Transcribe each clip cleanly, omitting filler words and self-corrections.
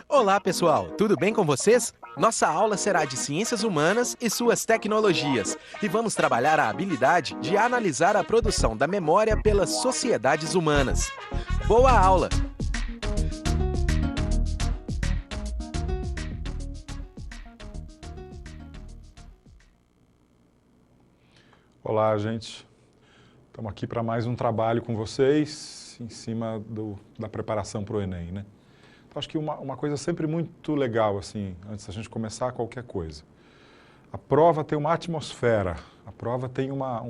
Olá, pessoal! Tudo bem com vocês? Nossa aula será de Ciências Humanas e suas tecnologias. E vamos trabalhar a habilidade de analisar a produção da memória pelas sociedades humanas. Boa aula! Olá, gente. Estamos aqui para mais um trabalho com vocês em cima da preparação para o Enem, né? Então, acho que uma coisa sempre muito legal, assim, antes da gente começar qualquer coisa. A prova tem uma atmosfera, a prova tem uma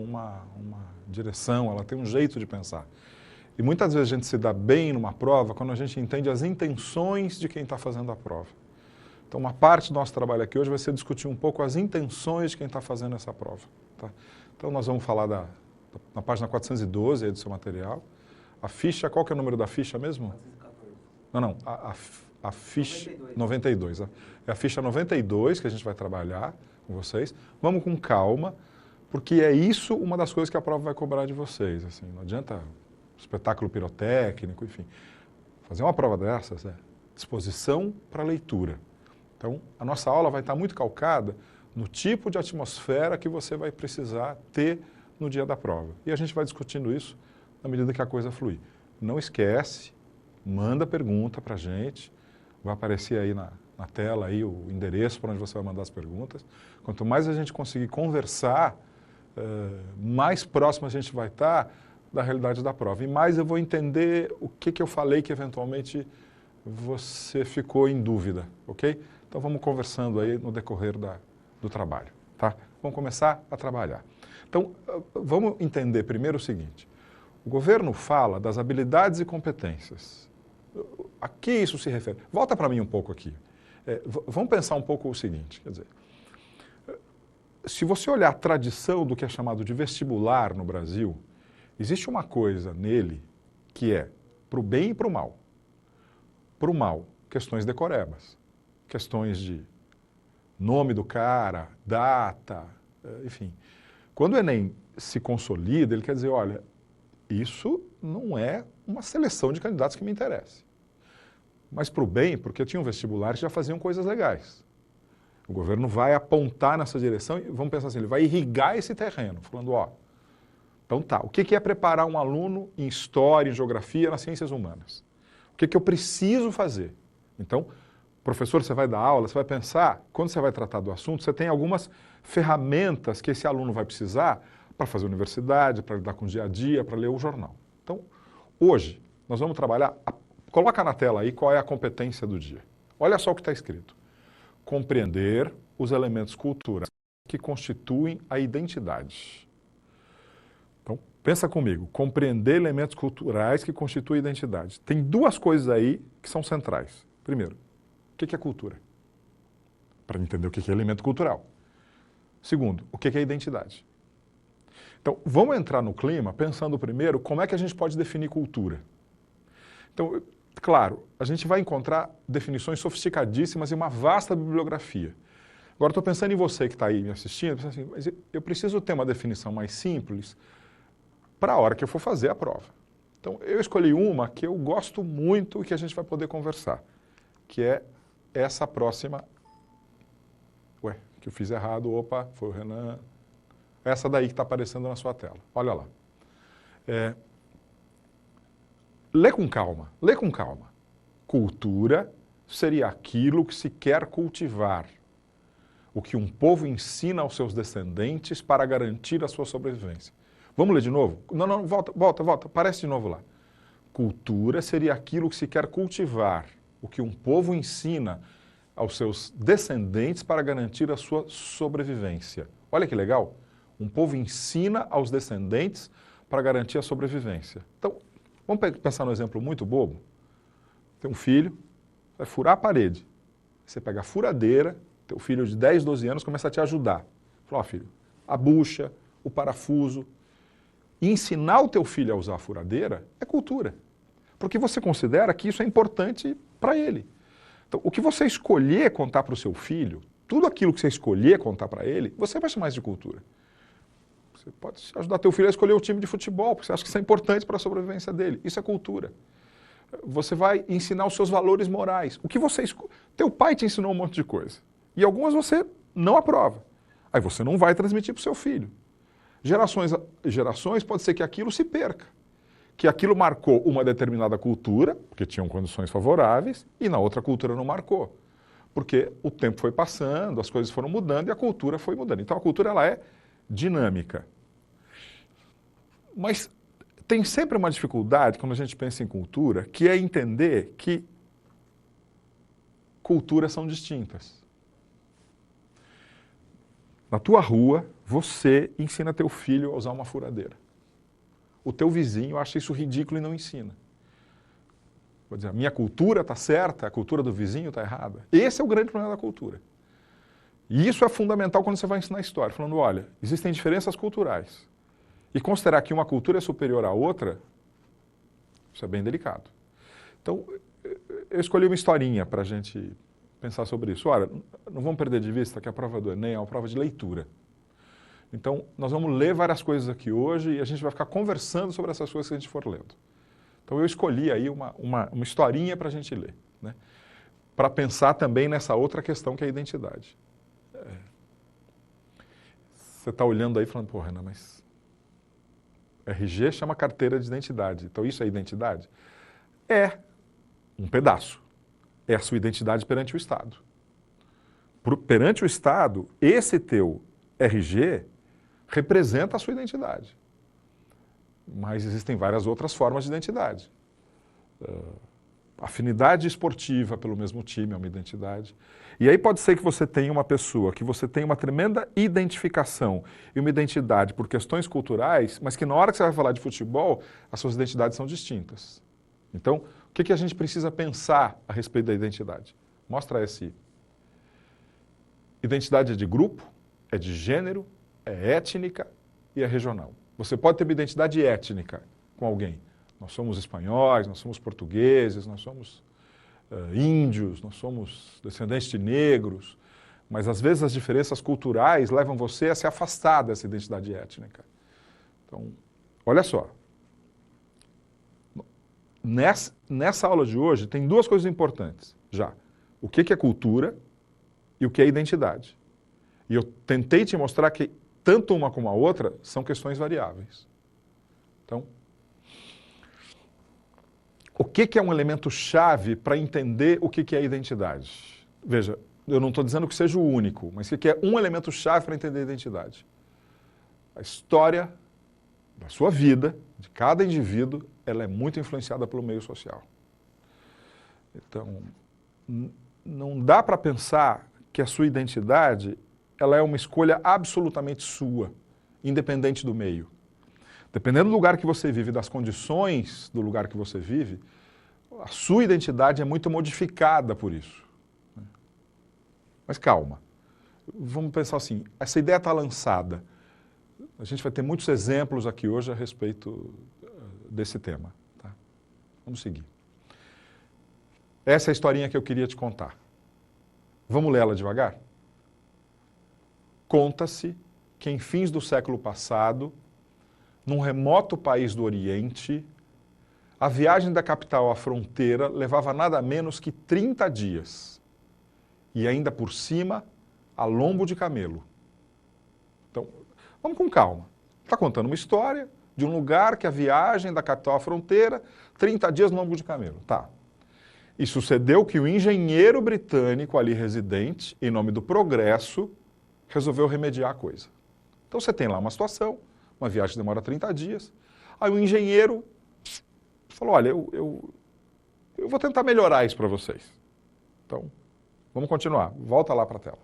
direção, ela tem um jeito de pensar. E muitas vezes a gente se dá bem numa prova quando a gente entende as intenções de quem está fazendo a prova. Então, uma parte do nosso trabalho aqui hoje vai ser discutir um pouco as intenções de quem está fazendo essa prova, tá? Então, nós vamos falar na página 412 aí do seu material. A ficha, qual que é o número da ficha mesmo? 414. Não, a ficha 92. É a ficha 92 que a gente vai trabalhar com vocês. Vamos com calma, porque é isso uma das coisas que a prova vai cobrar de vocês. Assim, não adianta espetáculo pirotécnico, enfim. Fazer uma prova dessas é disposição para leitura. Então, a nossa aula vai estar muito calcada no tipo de atmosfera que você vai precisar ter no dia da prova. E a gente vai discutindo isso na medida que a coisa fluir. Não esquece, manda pergunta para a gente, vai aparecer aí na tela aí o endereço para onde você vai mandar as perguntas. Quanto mais a gente conseguir conversar, mais próximo a gente vai estar da realidade da prova. E mais eu vou entender o que eu falei que eventualmente você ficou em dúvida, ok? Então vamos conversando aí no decorrer do trabalho, tá? Vamos começar a trabalhar. Então, vamos entender primeiro o seguinte. O governo fala das habilidades e competências. A que isso se refere? Volta para mim um pouco aqui. Vamos pensar um pouco o seguinte, quer dizer, se você olhar a tradição do que é chamado de vestibular no Brasil, existe uma coisa nele que é para o bem e para o mal. Para o mal, questões decorebas, questões de nome do cara, data, enfim. Quando o Enem se consolida, ele quer dizer, olha, isso não é uma seleção de candidatos que me interessa. Mas para o bem, porque tinha um vestibular que já faziam coisas legais. O governo vai apontar nessa direção e vamos pensar assim, ele vai irrigar esse terreno, falando, ó, então tá, o que é preparar um aluno em história, em geografia, nas ciências humanas? O que eu preciso fazer? Então, professor, você vai dar aula, você vai pensar, quando você vai tratar do assunto, você tem algumas ferramentas que esse aluno vai precisar para fazer universidade, para lidar com o dia a dia, para ler o jornal. Então, hoje, nós vamos trabalhar, coloca na tela aí qual é a competência do dia. Olha só o que está escrito. Compreender os elementos culturais que constituem a identidade. Então, pensa comigo, compreender elementos culturais que constituem a identidade. Tem duas coisas aí que são centrais. Primeiro, o que é cultura? Para entender o que é elemento cultural. Segundo, o que é identidade? Então, vamos entrar no clima pensando primeiro como é que a gente pode definir cultura. Então, claro, a gente vai encontrar definições sofisticadíssimas e uma vasta bibliografia. Agora, estou pensando em você que está aí me assistindo, pensando assim, mas eu preciso ter uma definição mais simples para a hora que eu for fazer a prova. Então, eu escolhi uma que eu gosto muito e que a gente vai poder conversar, que é essa próxima. Ué, que eu fiz errado, opa, foi o Renan. Essa daí que está aparecendo na sua tela. Olha lá. Lê com calma, lê com calma. Cultura seria aquilo que se quer cultivar, o que um povo ensina aos seus descendentes para garantir a sua sobrevivência. Vamos ler de novo? Não, volta, aparece de novo lá. Cultura seria aquilo que se quer cultivar, o que um povo ensina aos seus descendentes para garantir a sua sobrevivência. Olha que legal. Um povo ensina aos descendentes para garantir a sobrevivência. Então, vamos pensar num exemplo muito bobo. Tem um filho, vai furar a parede. Você pega a furadeira, teu filho de 10, 12 anos começa a te ajudar. Fala, ó filho, a bucha, o parafuso. E ensinar o teu filho a usar a furadeira é cultura. Porque você considera que isso é importante para ele. Então, o que você escolher contar para o seu filho, tudo aquilo que você escolher contar para ele, você vai chamar isso de cultura. Você pode ajudar teu filho a escolher o time de futebol, porque você acha que isso é importante para a sobrevivência dele. Isso é cultura. Você vai ensinar os seus valores morais. O que você teu pai te ensinou um monte de coisa. E algumas você não aprova. Aí você não vai transmitir para o seu filho. Gerações pode ser que aquilo se perca. Que aquilo marcou uma determinada cultura, porque tinham condições favoráveis, e na outra cultura não marcou. Porque o tempo foi passando, as coisas foram mudando e a cultura foi mudando. Então a cultura ela é dinâmica. Mas tem sempre uma dificuldade quando a gente pensa em cultura, que é entender que culturas são distintas. Na tua rua, você ensina teu filho a usar uma furadeira. O teu vizinho acha isso ridículo e não ensina. Vou dizer, a minha cultura está certa, a cultura do vizinho está errada. Esse é o grande problema da cultura. E isso é fundamental quando você vai ensinar história, falando, olha, existem diferenças culturais. E considerar que uma cultura é superior à outra, isso é bem delicado. Então, eu escolhi uma historinha para a gente pensar sobre isso. Olha, não vamos perder de vista que a prova do Enem é uma prova de leitura. Então, nós vamos ler várias coisas aqui hoje e a gente vai ficar conversando sobre essas coisas que a gente for lendo. Então, eu escolhi aí uma historinha para a gente ler, né? Para pensar também nessa outra questão que é a identidade. Você está olhando aí falando, pô, Renan, mas RG chama carteira de identidade, então isso é identidade? É um pedaço. É a sua identidade perante o Estado. Perante o Estado, esse teu RG representa a sua identidade. Mas existem várias outras formas de identidade. Afinidade esportiva pelo mesmo time é uma identidade. E aí pode ser que você tenha uma pessoa, que você tenha uma tremenda identificação e uma identidade por questões culturais, mas que na hora que você vai falar de futebol, as suas identidades são distintas. Então, o que a gente precisa pensar a respeito da identidade? Mostra esse. Identidade é de grupo, é de gênero, é étnica e é regional. Você pode ter uma identidade étnica com alguém. Nós somos espanhóis, nós somos portugueses, nós somos índios, nós somos descendentes de negros, mas às vezes as diferenças culturais levam você a se afastar dessa identidade étnica. Então, olha só. Nessa aula de hoje tem duas coisas importantes já. O que é cultura e o que é identidade. E eu tentei te mostrar que tanto uma como a outra são questões variáveis. Então, o que é um elemento chave para entender o que é identidade? Veja, eu não estou dizendo que seja o único, mas o que é um elemento chave para entender a identidade? A história da sua vida, de cada indivíduo, ela é muito influenciada pelo meio social. Então, não dá para pensar que a sua identidade ela é uma escolha absolutamente sua, independente do meio. Dependendo do lugar que você vive, das condições do lugar que você vive, a sua identidade é muito modificada por isso. Mas calma, vamos pensar assim, essa ideia está lançada. A gente vai ter muitos exemplos aqui hoje a respeito desse tema. Tá? Vamos seguir. Essa é a historinha que eu queria te contar. Vamos ler ela devagar? Conta-se que em fins do século passado, num remoto país do Oriente, a viagem da capital à fronteira levava nada menos que 30 dias. E ainda por cima, a lombo de camelo. Então, vamos com calma. Está contando uma história de um lugar que a viagem da capital à fronteira, 30 dias no lombo de camelo. Tá. E sucedeu que o engenheiro britânico ali residente, em nome do progresso, resolveu remediar a coisa. Então você tem lá uma situação, uma viagem que demora 30 dias, aí o engenheiro falou, olha, eu vou tentar melhorar isso para vocês. Então, vamos continuar, volta lá para a tela.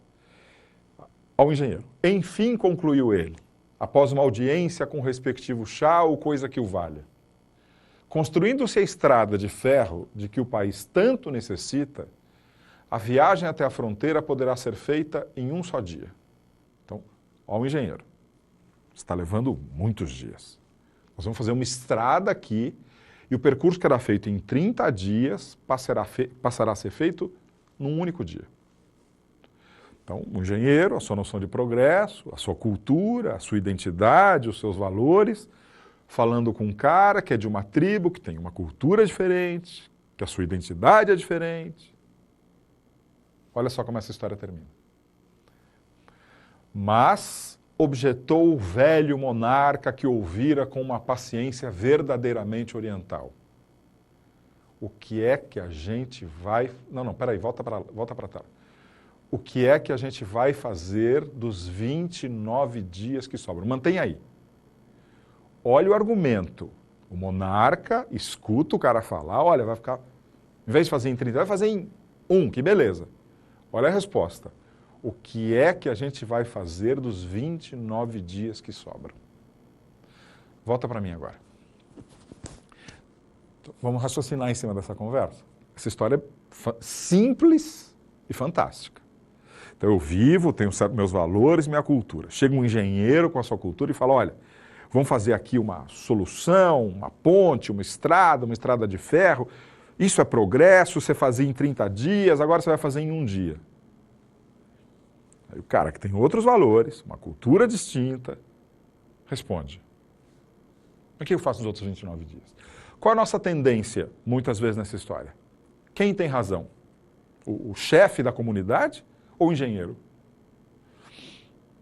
Ao engenheiro. Enfim, concluiu ele, após uma audiência com o respectivo chá ou coisa que o valha. Construindo-se a estrada de ferro de que o país tanto necessita, a viagem até a fronteira poderá ser feita em um só dia. Então, ao engenheiro, está levando muitos dias. Nós vamos fazer uma estrada aqui e o percurso que era feito em 30 dias passará a ser feito num único dia. Então, o engenheiro, a sua noção de progresso, a sua cultura, a sua identidade, os seus valores, falando com um cara que é de uma tribo, que tem uma cultura diferente, que a sua identidade é diferente. Olha só como essa história termina. Mas objetou o velho monarca que ouvira com uma paciência verdadeiramente oriental. O que é que a gente vai... Não, peraí, volta para trás. O que é que a gente vai fazer dos 29 dias que sobram? Mantenha aí. Olha o argumento. O monarca escuta o cara falar, olha, vai ficar... Em vez de fazer em 30, vai fazer em 1, que beleza. Olha a resposta. O que é que a gente vai fazer dos 29 dias que sobram? Volta para mim agora. Vamos raciocinar em cima dessa conversa. Essa história é simples e fantástica. Então eu vivo, tenho meus valores, minha cultura. Chega um engenheiro com a sua cultura e fala, olha, vamos fazer aqui uma solução, uma ponte, uma estrada de ferro. Isso é progresso, você fazia em 30 dias, agora você vai fazer em 1 dia. Aí o cara que tem outros valores, uma cultura distinta, responde. O que eu faço nos outros 29 dias? Qual a nossa tendência, muitas vezes, nessa história? Quem tem razão? O chefe da comunidade ou o engenheiro?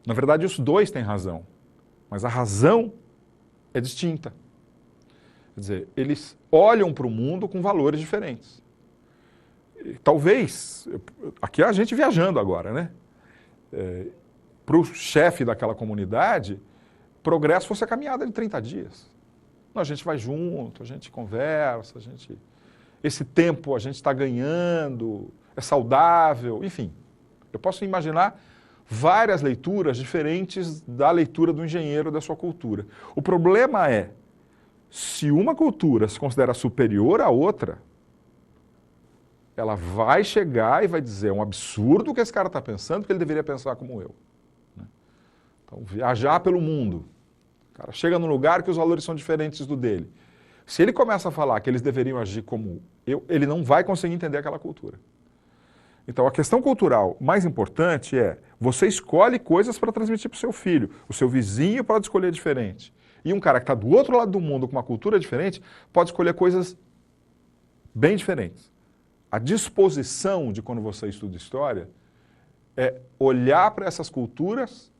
Na verdade, os dois têm razão, mas a razão é distinta. Quer dizer, eles olham para o mundo com valores diferentes. E, talvez, aqui é a gente viajando agora, né? Para o chefe daquela comunidade, progresso fosse a caminhada de 30 dias. Não, a gente vai junto, a gente conversa, esse tempo a gente está ganhando, é saudável, enfim. Eu posso imaginar várias leituras diferentes da leitura do engenheiro da sua cultura. O problema é, se uma cultura se considera superior à outra, ela vai chegar e vai dizer, é um absurdo o que esse cara está pensando, porque ele deveria pensar como eu. Então, viajar pelo mundo. O cara chega num lugar que os valores são diferentes do dele. Se ele começa a falar que eles deveriam agir como eu, ele não vai conseguir entender aquela cultura. Então, a questão cultural mais importante é, você escolhe coisas para transmitir para o seu filho. O seu vizinho pode escolher diferente. E um cara que está do outro lado do mundo com uma cultura diferente, pode escolher coisas bem diferentes. A disposição de quando você estuda história é olhar para essas culturas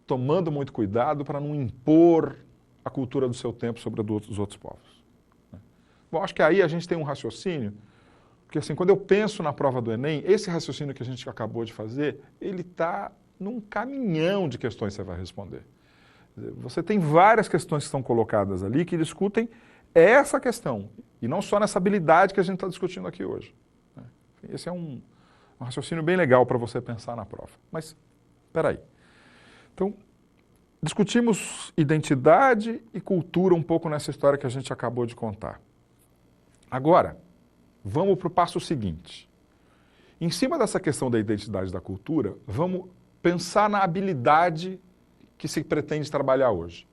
tomando muito cuidado para não impor a cultura do seu tempo sobre a dos outros povos. Bom, acho que aí a gente tem um raciocínio, porque assim, quando eu penso na prova do Enem, esse raciocínio que a gente acabou de fazer, ele está num caminhão de questões que você vai responder. Você tem várias questões que estão colocadas ali que discutem essa questão, e não só nessa habilidade que a gente está discutindo aqui hoje. Esse é um raciocínio bem legal para você pensar na prova. Mas, espera aí. Então, discutimos identidade e cultura um pouco nessa história que a gente acabou de contar. Agora, vamos para o passo seguinte. Em cima dessa questão da identidade e da cultura, vamos pensar na habilidade que se pretende trabalhar hoje.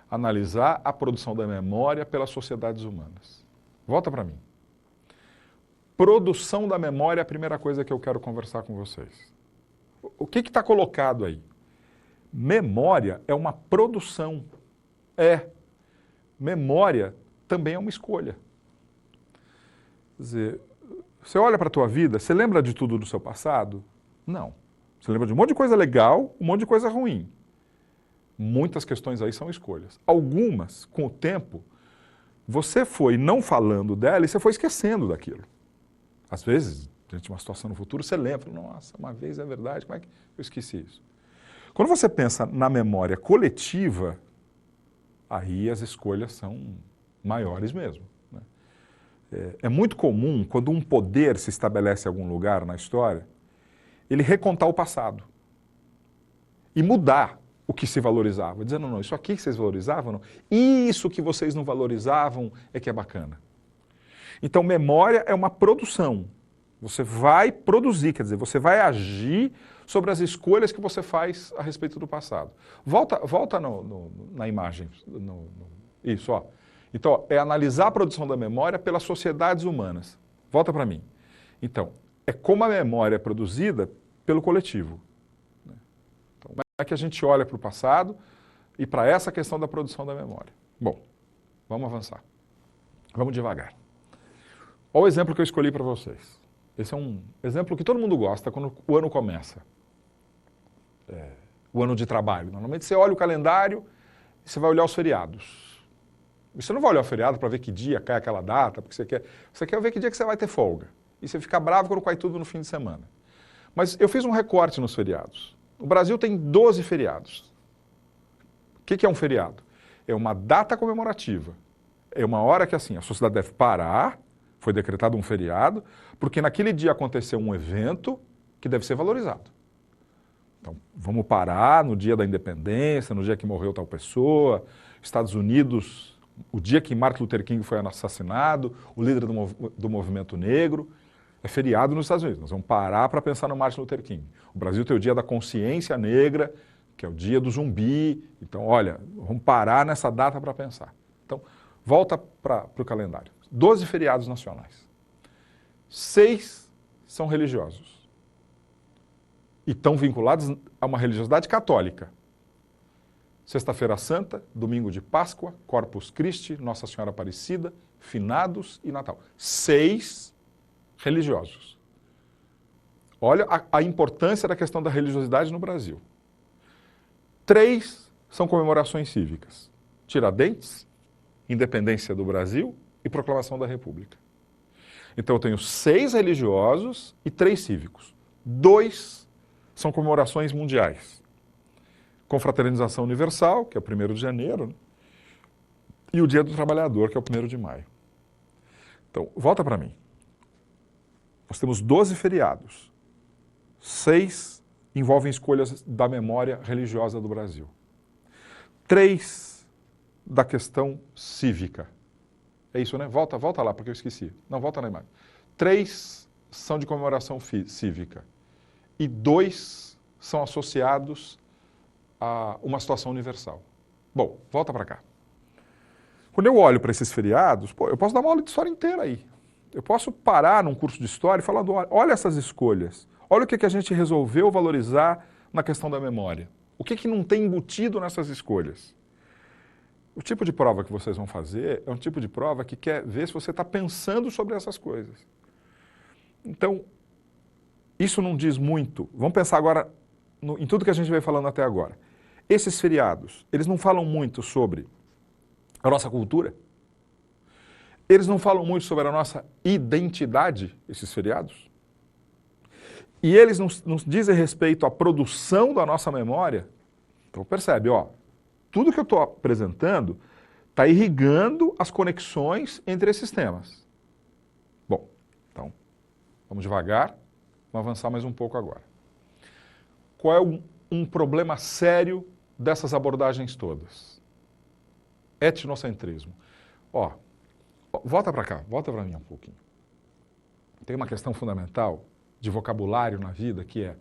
Analisar a produção da memória pelas sociedades humanas. Volta para mim. Produção da memória é a primeira coisa que eu quero conversar com vocês. O que está colocado aí? Memória é uma produção. Memória também é uma escolha. Quer dizer, você olha para a tua vida, você lembra de tudo do seu passado? Não. Você lembra de um monte de coisa legal, um monte de coisa ruim. Muitas questões aí são escolhas. Algumas, com o tempo, você foi não falando dela e você foi esquecendo daquilo. Às vezes, diante de uma situação no futuro, você lembra, nossa, uma vez é verdade, como é que eu esqueci isso? Quando você pensa na memória coletiva, aí as escolhas são maiores mesmo. Né? É muito comum, quando um poder se estabelece em algum lugar na história, ele recontar o passado e mudar o que se valorizava, dizendo, não, isso aqui que vocês valorizavam, não. Isso que vocês não valorizavam é que é bacana. Então, memória é uma produção. Você vai produzir, quer dizer, você vai agir sobre as escolhas que você faz a respeito do passado. Volta na imagem. Isso, ó. Então, ó, é analisar a produção da memória pelas sociedades humanas. Volta para mim. Então, é como a memória é produzida pelo coletivo. Então, como é que a gente olha para o passado e para essa questão da produção da memória? Bom, vamos avançar. Vamos devagar. Olha o exemplo que eu escolhi para vocês. Esse é um exemplo que todo mundo gosta quando o ano começa. O ano de trabalho. Normalmente você olha o calendário e você vai olhar os feriados. E você não vai olhar o feriado para ver que dia cai aquela data, porque você quer ver que dia que você vai ter folga. E você fica bravo quando cai tudo no fim de semana. Mas eu fiz um recorte nos feriados. O Brasil tem 12 feriados. O que é um feriado? É uma data comemorativa. É uma hora que assim, a sociedade deve parar, foi decretado um feriado, porque naquele dia aconteceu um evento que deve ser valorizado. Então, vamos parar no dia da independência, no dia que morreu tal pessoa, Estados Unidos, o dia que Martin Luther King foi assassinado, o líder do movimento negro, é feriado nos Estados Unidos. Nós vamos parar para pensar no Martin Luther King. O Brasil tem o dia da consciência negra, que é o dia do zumbi. Então, olha, vamos parar nessa data para pensar. Então, volta para o calendário. 12 feriados nacionais. 6 são religiosos. E estão vinculados a uma religiosidade católica. Sexta-feira Santa, domingo de Páscoa, Corpus Christi, Nossa Senhora Aparecida, Finados e Natal. 6 religiosos. Olha a importância da questão da religiosidade no Brasil. 3 são comemorações cívicas. Tiradentes, Independência do Brasil e Proclamação da República. Então eu tenho 6 religiosos e 3 cívicos. 2 são comemorações mundiais. Confraternização Universal, que é o 1º de janeiro, né? E o Dia do Trabalhador, que é o 1º de maio. Então, volta para mim. Nós temos 12 feriados. 6 envolvem escolhas da memória religiosa do Brasil. 3 da questão cívica. É isso, né? Volta lá, porque eu esqueci. Não, volta na imagem. 3 são de comemoração cívica. E 2 são associados a uma situação universal. Bom, volta para cá. Quando eu olho para esses feriados, eu posso dar uma aula de história inteira aí. Eu posso parar num curso de história e falar, olha essas escolhas. Olha o que a gente resolveu valorizar na questão da memória. O que não tem embutido nessas escolhas? O tipo de prova que vocês vão fazer é um tipo de prova que quer ver se você está pensando sobre essas coisas. Então, isso não diz muito. Vamos pensar agora em tudo que a gente veio falando até agora. Esses feriados, eles não falam muito sobre a nossa cultura? Eles não falam muito sobre a nossa identidade, esses feriados? E eles nos dizem respeito à produção da nossa memória? Então percebe, tudo que eu estou apresentando está irrigando as conexões entre esses temas. Bom, então, vamos devagar, vamos avançar mais um pouco agora. Qual é um problema sério dessas abordagens todas? Etnocentrismo. Volta para cá, volta para mim um pouquinho. Tem uma questão fundamental de vocabulário na vida que é,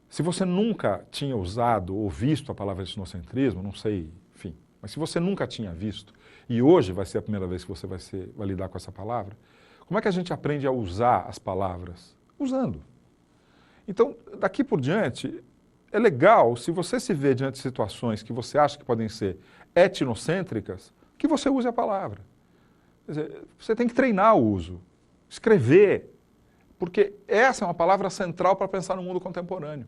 se você nunca tinha usado ou visto a palavra etnocentrismo, não sei, enfim, mas se você nunca tinha visto, e hoje vai ser a primeira vez que você vai lidar com essa palavra, como é que a gente aprende a usar as palavras? Usando. Então, daqui por diante, é legal, se você se vê diante de situações que você acha que podem ser etnocêntricas, que você use a palavra. Quer dizer, você tem que treinar o uso, escrever, porque essa é uma palavra central para pensar no mundo contemporâneo.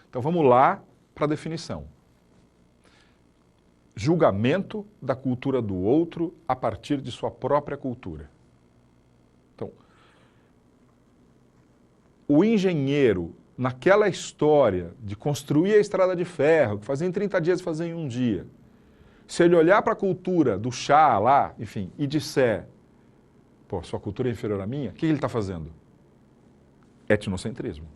Então vamos lá para a definição. Julgamento da cultura do outro a partir de sua própria cultura. Então, o engenheiro, naquela história de construir a estrada de ferro, que fazia em 30 dias e fazia em um dia, se ele olhar para a cultura do chá lá, enfim, e disser, sua cultura é inferior à minha, o que ele está fazendo? Etnocentrismo.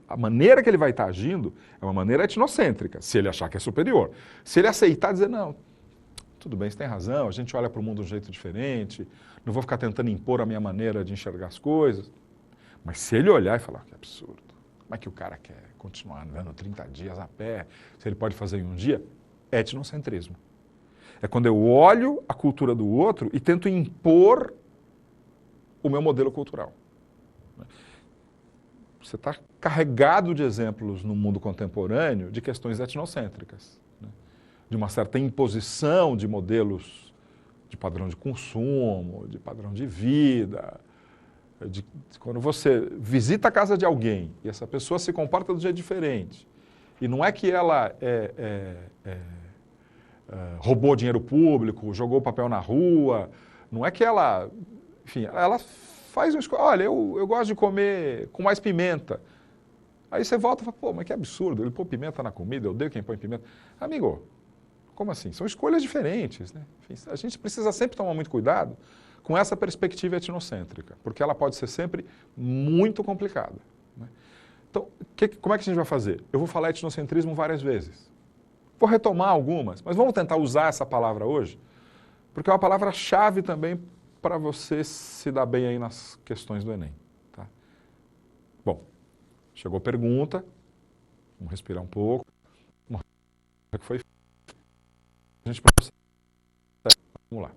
A maneira que ele vai estar agindo é uma maneira etnocêntrica, se ele achar que é superior. Se ele aceitar dizer, não, tudo bem, você tem razão, a gente olha para o mundo de um jeito diferente, não vou ficar tentando impor a minha maneira de enxergar as coisas. Mas se ele olhar e falar, que absurdo, como é que o cara quer continuar andando 30 dias a pé, se ele pode fazer em um dia? Etnocentrismo. É quando eu olho a cultura do outro e tento impor o meu modelo cultural. Você está carregado de exemplos no mundo contemporâneo de questões etnocêntricas, né? De uma certa imposição de modelos de padrão de consumo, de padrão de vida. Quando você visita a casa de alguém e essa pessoa se comporta de um jeito diferente, e não é que ela roubou dinheiro público, jogou papel na rua, não é que ela, enfim, ela faz uma escolha, olha, eu gosto de comer com mais pimenta. Aí você volta e fala, pô, mas que absurdo, ele pôr pimenta na comida, eu odeio quem põe pimenta. Amigo, como assim? São escolhas diferentes, né? Enfim, a gente precisa sempre tomar muito cuidado com essa perspectiva etnocêntrica, porque ela pode ser sempre muito complicada, né? Então, como é que a gente vai fazer? Eu vou falar etnocentrismo várias vezes. Vou retomar algumas, mas vamos tentar usar essa palavra hoje, porque é uma palavra-chave também para você se dar bem aí nas questões do Enem. Tá? Bom, chegou a pergunta, vamos respirar um pouco. O que foi? A gente vamos lá.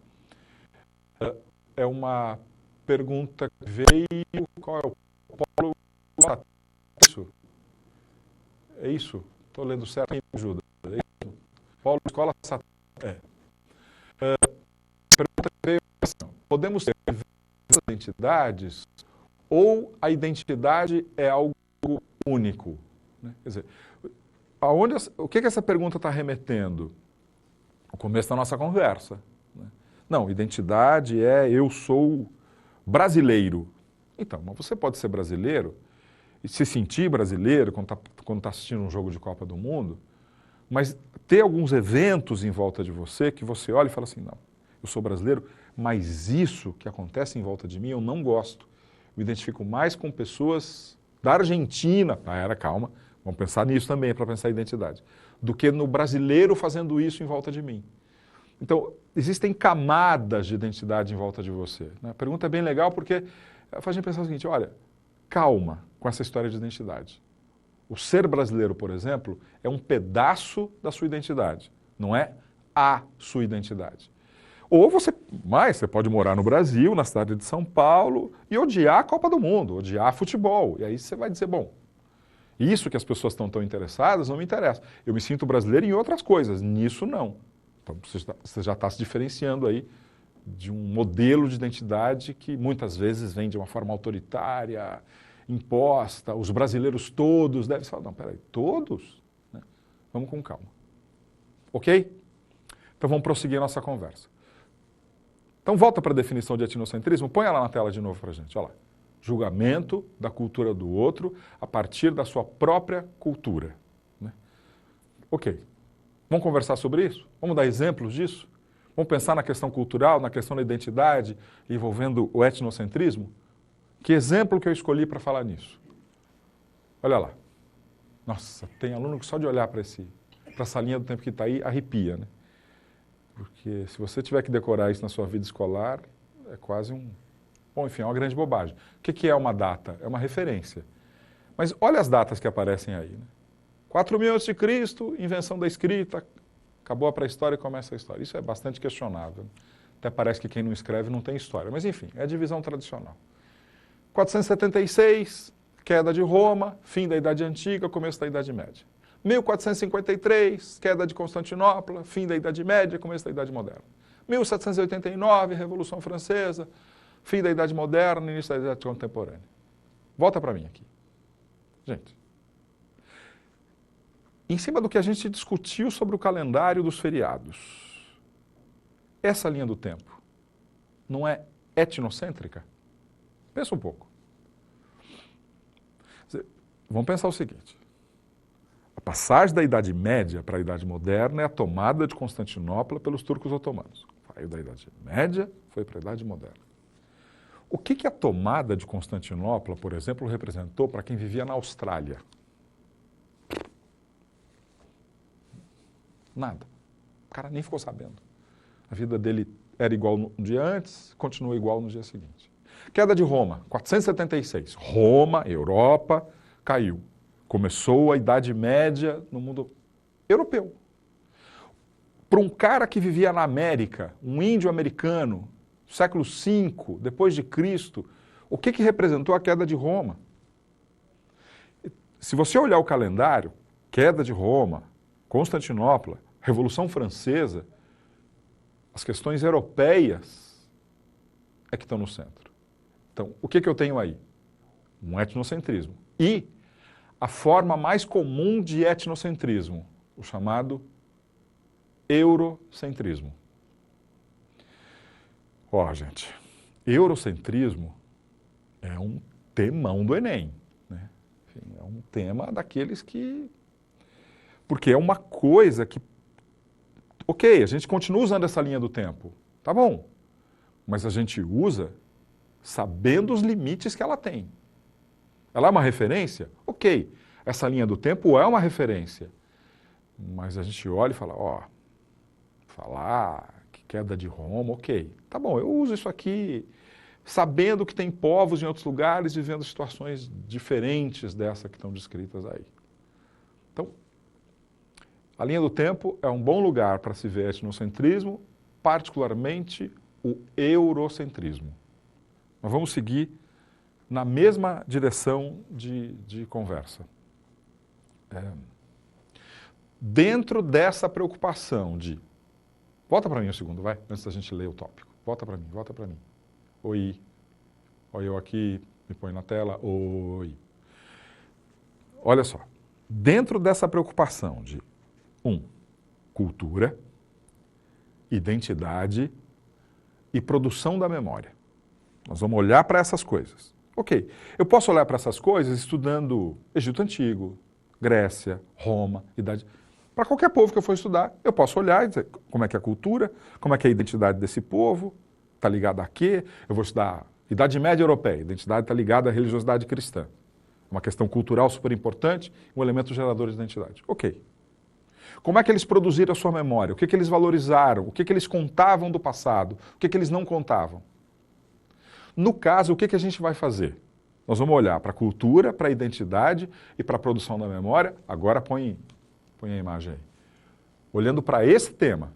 É uma pergunta que veio, qual é o polo? É isso? Estou lendo certo, quem me ajuda? É isso? Polo Escola Satélite. Pergunta que veio assim, podemos ter identidades ou a identidade é algo único? Né? Quer dizer, o que essa pergunta está remetendo? O começo da nossa conversa. Né? Não, identidade é eu sou brasileiro. Então, mas você pode ser brasileiro e se sentir brasileiro quando está assistindo um jogo de Copa do Mundo, mas ter alguns eventos em volta de você que você olha e fala assim, não, eu sou brasileiro, mas isso que acontece em volta de mim eu não gosto. Me identifico mais com pessoas da Argentina, calma, vamos pensar nisso também para pensar a identidade, do que no brasileiro fazendo isso em volta de mim. Então, existem camadas de identidade em volta de você. Né? A pergunta é bem legal porque faz a gente pensar o seguinte, olha, calma com essa história de identidade. O ser brasileiro, por exemplo, é um pedaço da sua identidade, não é a sua identidade. Ou você pode morar no Brasil, na cidade de São Paulo, e odiar a Copa do Mundo, odiar futebol. E aí você vai dizer, bom, isso que as pessoas estão tão interessadas não me interessa. Eu me sinto brasileiro em outras coisas, nisso não. Então você já está se diferenciando aí de um modelo de identidade que muitas vezes vem de uma forma autoritária, imposta, os brasileiros todos devem falar, não, peraí, todos? Né? Vamos com calma. Ok? Então vamos prosseguir a nossa conversa. Então volta para a definição de etnocentrismo, põe ela na tela de novo para a gente, olha lá. Julgamento da cultura do outro a partir da sua própria cultura. Né? Ok. Vamos conversar sobre isso? Vamos dar exemplos disso? Vamos pensar na questão cultural, na questão da identidade, envolvendo o etnocentrismo? Que exemplo que eu escolhi para falar nisso? Olha lá. Nossa, tem aluno que só de olhar para essa linha do tempo que está aí, arrepia, né? Porque se você tiver que decorar isso na sua vida escolar, é quase bom, enfim, é uma grande bobagem. O que é uma data? É uma referência. Mas olha as datas que aparecem aí, né? 4.000 a.C., invenção da escrita, acabou a pré-história e começa a história. Isso é bastante questionável. Até parece que quem não escreve não tem história. Mas enfim, é a divisão tradicional. 476, queda de Roma, fim da Idade Antiga, começo da Idade Média. 1453, queda de Constantinopla, fim da Idade Média, começo da Idade Moderna. 1789, Revolução Francesa, fim da Idade Moderna, início da Idade Contemporânea. Volta para mim aqui. Gente, em cima do que a gente discutiu sobre o calendário dos feriados, essa linha do tempo não é etnocêntrica? Pensa um pouco. Vamos pensar o seguinte. A passagem da Idade Média para a Idade Moderna é a tomada de Constantinopla pelos turcos otomanos. Saiu da Idade Média, foi para a Idade Moderna. O que a tomada de Constantinopla, por exemplo, representou para quem vivia na Austrália? Nada. O cara nem ficou sabendo. A vida dele era igual no dia antes, continua igual no dia seguinte. Queda de Roma, 476. Roma, Europa, caiu. Começou a Idade Média no mundo europeu. Para um cara que vivia na América, um índio americano, século V, depois de Cristo, o que representou a queda de Roma? Se você olhar o calendário, queda de Roma, Constantinopla, Revolução Francesa, As questões europeias é que estão no centro. Então, o que eu tenho aí? Um etnocentrismo. E a forma mais comum de etnocentrismo, o chamado eurocentrismo. Ó, gente, eurocentrismo é um temão do Enem, né? Enfim, é um tema daqueles que... Porque é uma coisa que... Ok, a gente continua usando essa linha do tempo, tá bom, mas a gente usa sabendo os limites que ela tem. Ela é uma referência? Ok, essa linha do tempo é uma referência, mas a gente olha e fala, ó, falar que queda de Roma, ok, tá bom, eu uso isso aqui sabendo que tem povos em outros lugares vivendo situações diferentes dessa que estão descritas aí. Então, a linha do tempo é um bom lugar para se ver etnocentrismo, particularmente o eurocentrismo. Nós vamos seguir na mesma direção de conversa. Dentro dessa preocupação de... Volta para mim um segundo, vai, antes da gente ler o tópico. Volta para mim, volta para mim. Oi. Olha eu aqui, me põe na tela. Oi. Olha só. Dentro dessa preocupação de cultura, identidade e produção da memória. Nós vamos olhar para essas coisas. Ok, eu posso olhar para essas coisas estudando Egito Antigo, Grécia, Roma, Idade... Para qualquer povo que eu for estudar, eu posso olhar e dizer como é que é a cultura, como é que é a identidade desse povo, está ligada a quê? Eu vou estudar Idade Média Europeia, a identidade está ligada à religiosidade cristã. Uma questão cultural super importante, um elemento gerador de identidade. Ok. Como é que eles produziram a sua memória? O que eles valorizaram? O que eles contavam do passado? O que eles não contavam? No caso, o que a gente vai fazer? Nós vamos olhar para a cultura, para a identidade e para a produção da memória. Agora põe a imagem aí. Olhando para esse tema,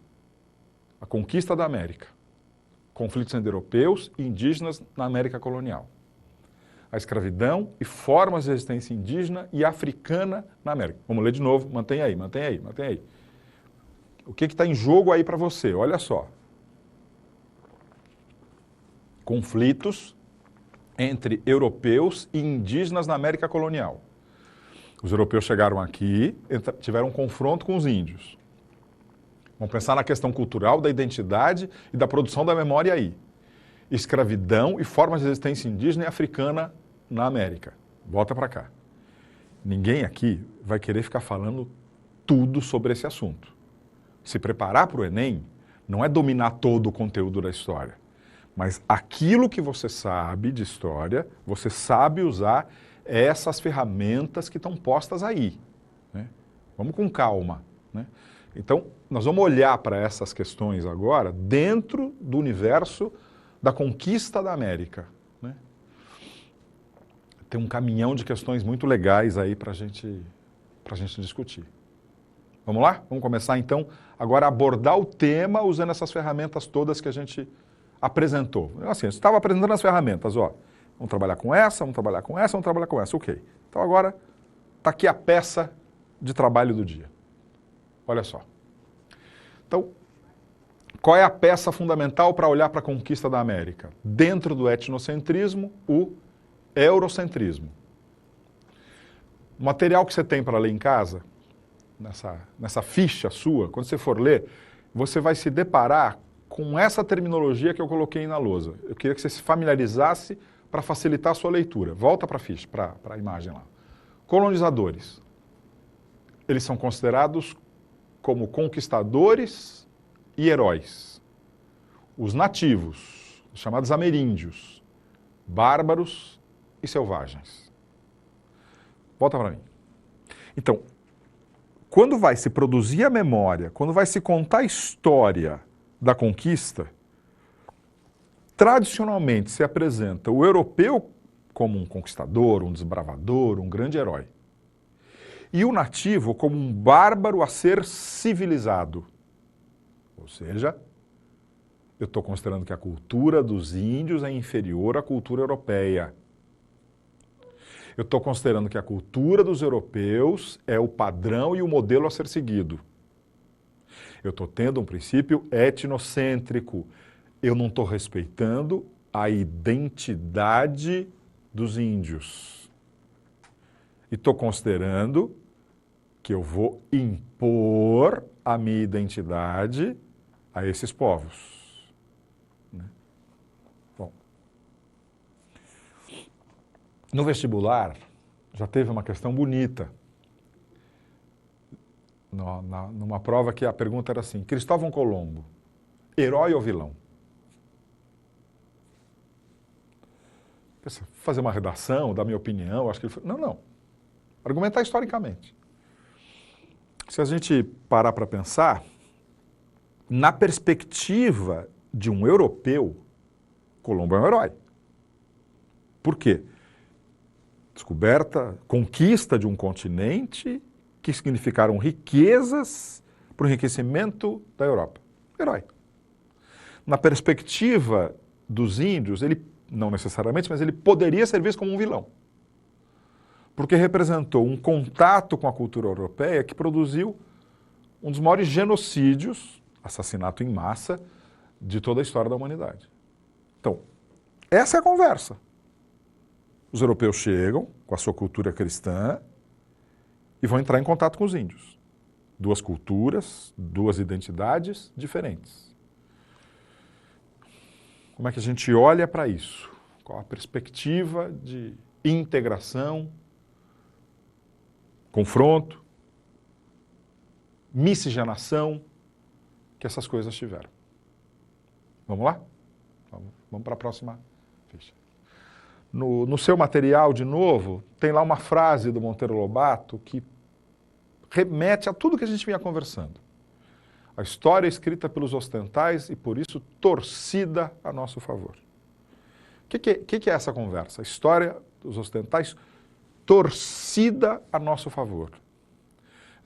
a conquista da América, conflitos entre europeus e indígenas na América colonial, a escravidão e formas de resistência indígena e africana na América. Vamos ler de novo, mantém aí, mantém aí, mantém aí. O que está em jogo aí para você? Olha só. Conflitos entre europeus e indígenas na América colonial. Os europeus chegaram aqui, tiveram um confronto com os índios. Vamos pensar na questão cultural, da identidade e da produção da memória aí. Escravidão e formas de resistência indígena e africana na América. Volta para cá. Ninguém aqui vai querer ficar falando tudo sobre esse assunto. Se preparar para o Enem não é dominar todo o conteúdo da história, mas aquilo que você sabe de história, você sabe usar essas ferramentas que estão postas aí, né? Vamos com calma, né? Então, nós vamos olhar para essas questões agora dentro do universo da conquista da América, né? Tem um caminhão de questões muito legais aí para a gente discutir. Vamos lá? Vamos começar então agora a abordar o tema usando essas ferramentas todas que a gente apresentou. Assim, você estava apresentando as ferramentas, ó. Vamos trabalhar com essa, vamos trabalhar com essa, vamos trabalhar com essa. Ok. Então agora está aqui a peça de trabalho do dia. Olha só. Então, qual é a peça fundamental para olhar para a conquista da América? Dentro do etnocentrismo, o eurocentrismo. O material que você tem para ler em casa, nessa ficha sua, quando você for ler, você vai se deparar com essa terminologia que eu coloquei na lousa. Eu queria que você se familiarizasse para facilitar a sua leitura. Volta para a ficha, para a imagem lá. Colonizadores. Eles são considerados como conquistadores e heróis. Os nativos, os chamados ameríndios, bárbaros e selvagens. Volta para mim. Então, quando vai se produzir a memória, quando vai se contar a história da conquista, tradicionalmente se apresenta o europeu como um conquistador, um desbravador, um grande herói. E o nativo como um bárbaro a ser civilizado. Ou seja, eu estou considerando que a cultura dos índios é inferior à cultura europeia. Eu estou considerando que a cultura dos europeus é o padrão e o modelo a ser seguido. Eu estou tendo um princípio etnocêntrico. Eu não estou respeitando a identidade dos índios. E estou considerando que eu vou impor a minha identidade a esses povos. Né? Bom, no vestibular já teve uma questão bonita. Numa prova que a pergunta era assim: Cristóvão Colombo, herói ou vilão? Fazer uma redação, dar minha opinião, acho que ele foi... Não. Argumentar historicamente. Se a gente parar para pensar, na perspectiva de um europeu, Colombo é um herói. Por quê? Descoberta, conquista de um continente que significaram riquezas para o enriquecimento da Europa. Herói. Na perspectiva dos índios, ele, não necessariamente, mas ele poderia ser visto como um vilão. Porque representou um contato com a cultura europeia que produziu um dos maiores genocídios, assassinato em massa, de toda a história da humanidade. Então, essa é a conversa. Os europeus chegam com a sua cultura cristã e vão entrar em contato com os índios. Duas culturas, duas identidades diferentes. Como é que a gente olha para isso? Qual a perspectiva de integração, confronto, miscigenação que essas coisas tiveram? Vamos lá? Vamos para a próxima ficha. No seu material, de novo, tem lá uma frase do Monteiro Lobato que remete a tudo que a gente vinha conversando. A história é escrita pelos ocidentais e, por isso, torcida a nosso favor. O que é essa conversa? A história dos ocidentais torcida a nosso favor.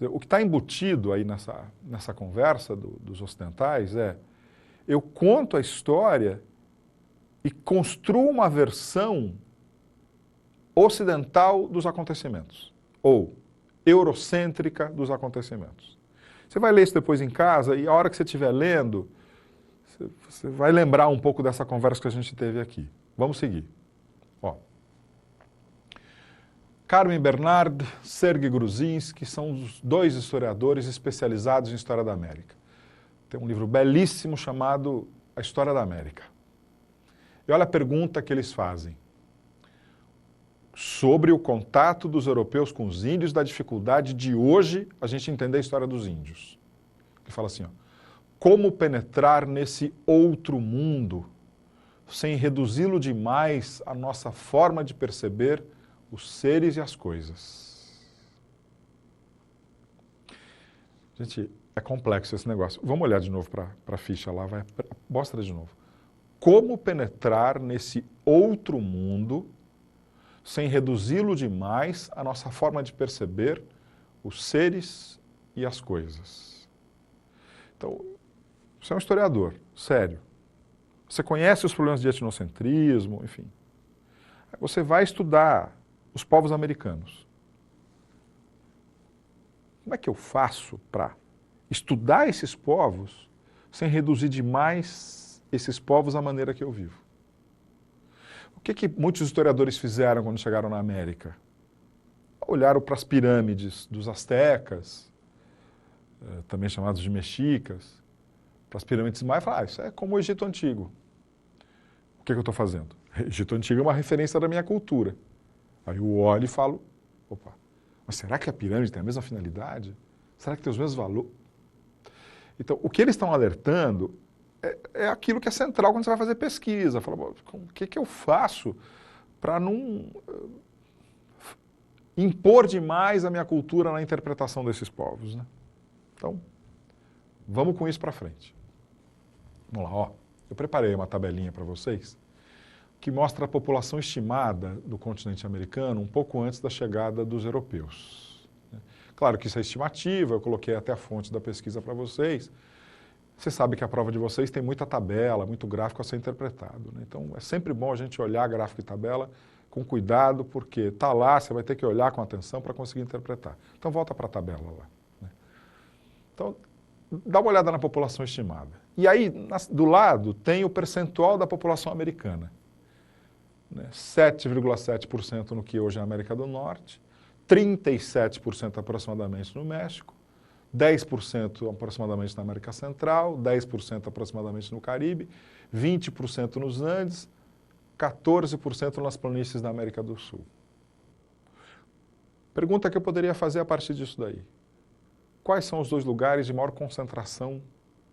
O que está embutido aí nessa conversa dos ocidentais é: eu conto a história e construo uma versão ocidental dos acontecimentos, ou eurocêntrica dos acontecimentos. Você vai ler isso depois em casa e a hora que você estiver lendo, você vai lembrar um pouco dessa conversa que a gente teve aqui. Vamos seguir. Ó. Carmen Bernard, Sergei Gruzinski são os dois historiadores especializados em História da América. Tem um livro belíssimo chamado A História da América. E olha a pergunta que eles fazem sobre o contato dos europeus com os índios, da dificuldade de hoje a gente entender a história dos índios. Ele fala assim, ó, como penetrar nesse outro mundo sem reduzi-lo demais à nossa forma de perceber os seres e as coisas. Gente, é complexo esse negócio. Vamos olhar de novo para a ficha lá, mostra de novo. Como penetrar nesse outro mundo sem reduzi-lo demais à nossa forma de perceber os seres e as coisas. Então, você é um historiador, sério. Você conhece os problemas de etnocentrismo, enfim. Você vai estudar os povos americanos. Como é que eu faço para estudar esses povos sem reduzir demais esses povos à maneira que eu vivo? O que muitos historiadores fizeram quando chegaram na América? Olharam para as pirâmides dos astecas, também chamados de mexicas, para as pirâmides maias e falaram, isso é como o Egito Antigo. O que eu estou fazendo? O Egito Antigo é uma referência da minha cultura. Aí eu olho e falo, opa, mas será que a pirâmide tem a mesma finalidade? Será que tem os mesmos valores? Então, o que eles estão alertando é aquilo que é central quando você vai fazer pesquisa. Fala, o que eu faço para não impor demais a minha cultura na interpretação desses povos, né? Então, vamos com isso para frente. Vamos lá, ó. Eu preparei uma tabelinha para vocês que mostra a população estimada do continente americano um pouco antes da chegada dos europeus. Claro que isso é estimativa, eu coloquei até a fonte da pesquisa para vocês. Você sabe que a prova de vocês tem muita tabela, muito gráfico a ser interpretado, né? Então, é sempre bom a gente olhar gráfico e tabela com cuidado, porque está lá, você vai ter que olhar com atenção para conseguir interpretar. Então, volta para a tabela lá. Né? Então, dá uma olhada na população estimada. E aí, do lado, tem o percentual da população americana. 7,7% no que hoje é a América do Norte, 37% aproximadamente no México, 10% aproximadamente na América Central, 10% aproximadamente no Caribe, 20% nos Andes, 14% nas planícies da América do Sul. Pergunta que eu poderia fazer a partir disso daí. Quais são os 2 lugares de maior concentração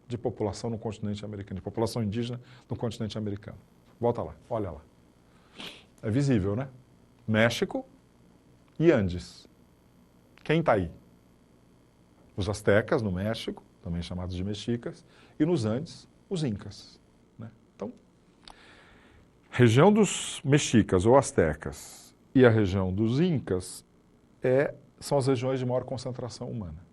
de população no continente americano, de população indígena no continente americano? Volta lá, olha lá. É visível, né? México e Andes. Quem está aí? Os astecas no México, também chamados de mexicas, e nos Andes, os incas. Né? Então, região dos mexicas ou astecas e a região dos incas são as regiões de maior concentração humana.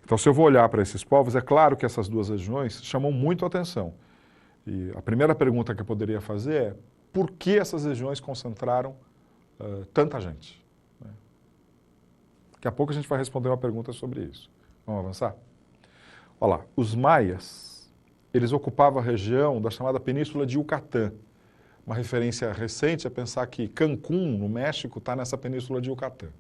Então, se eu vou olhar para esses povos, é claro que essas 2 regiões chamam muito a atenção. E a primeira pergunta que eu poderia fazer é por que essas regiões concentraram tanta gente? Né? Daqui a pouco a gente vai responder uma pergunta sobre isso. Vamos avançar? Olha lá, os maias, eles ocupavam a região da chamada Península de Yucatán. Uma referência recente é pensar que Cancún, no México, está nessa Península de Yucatán,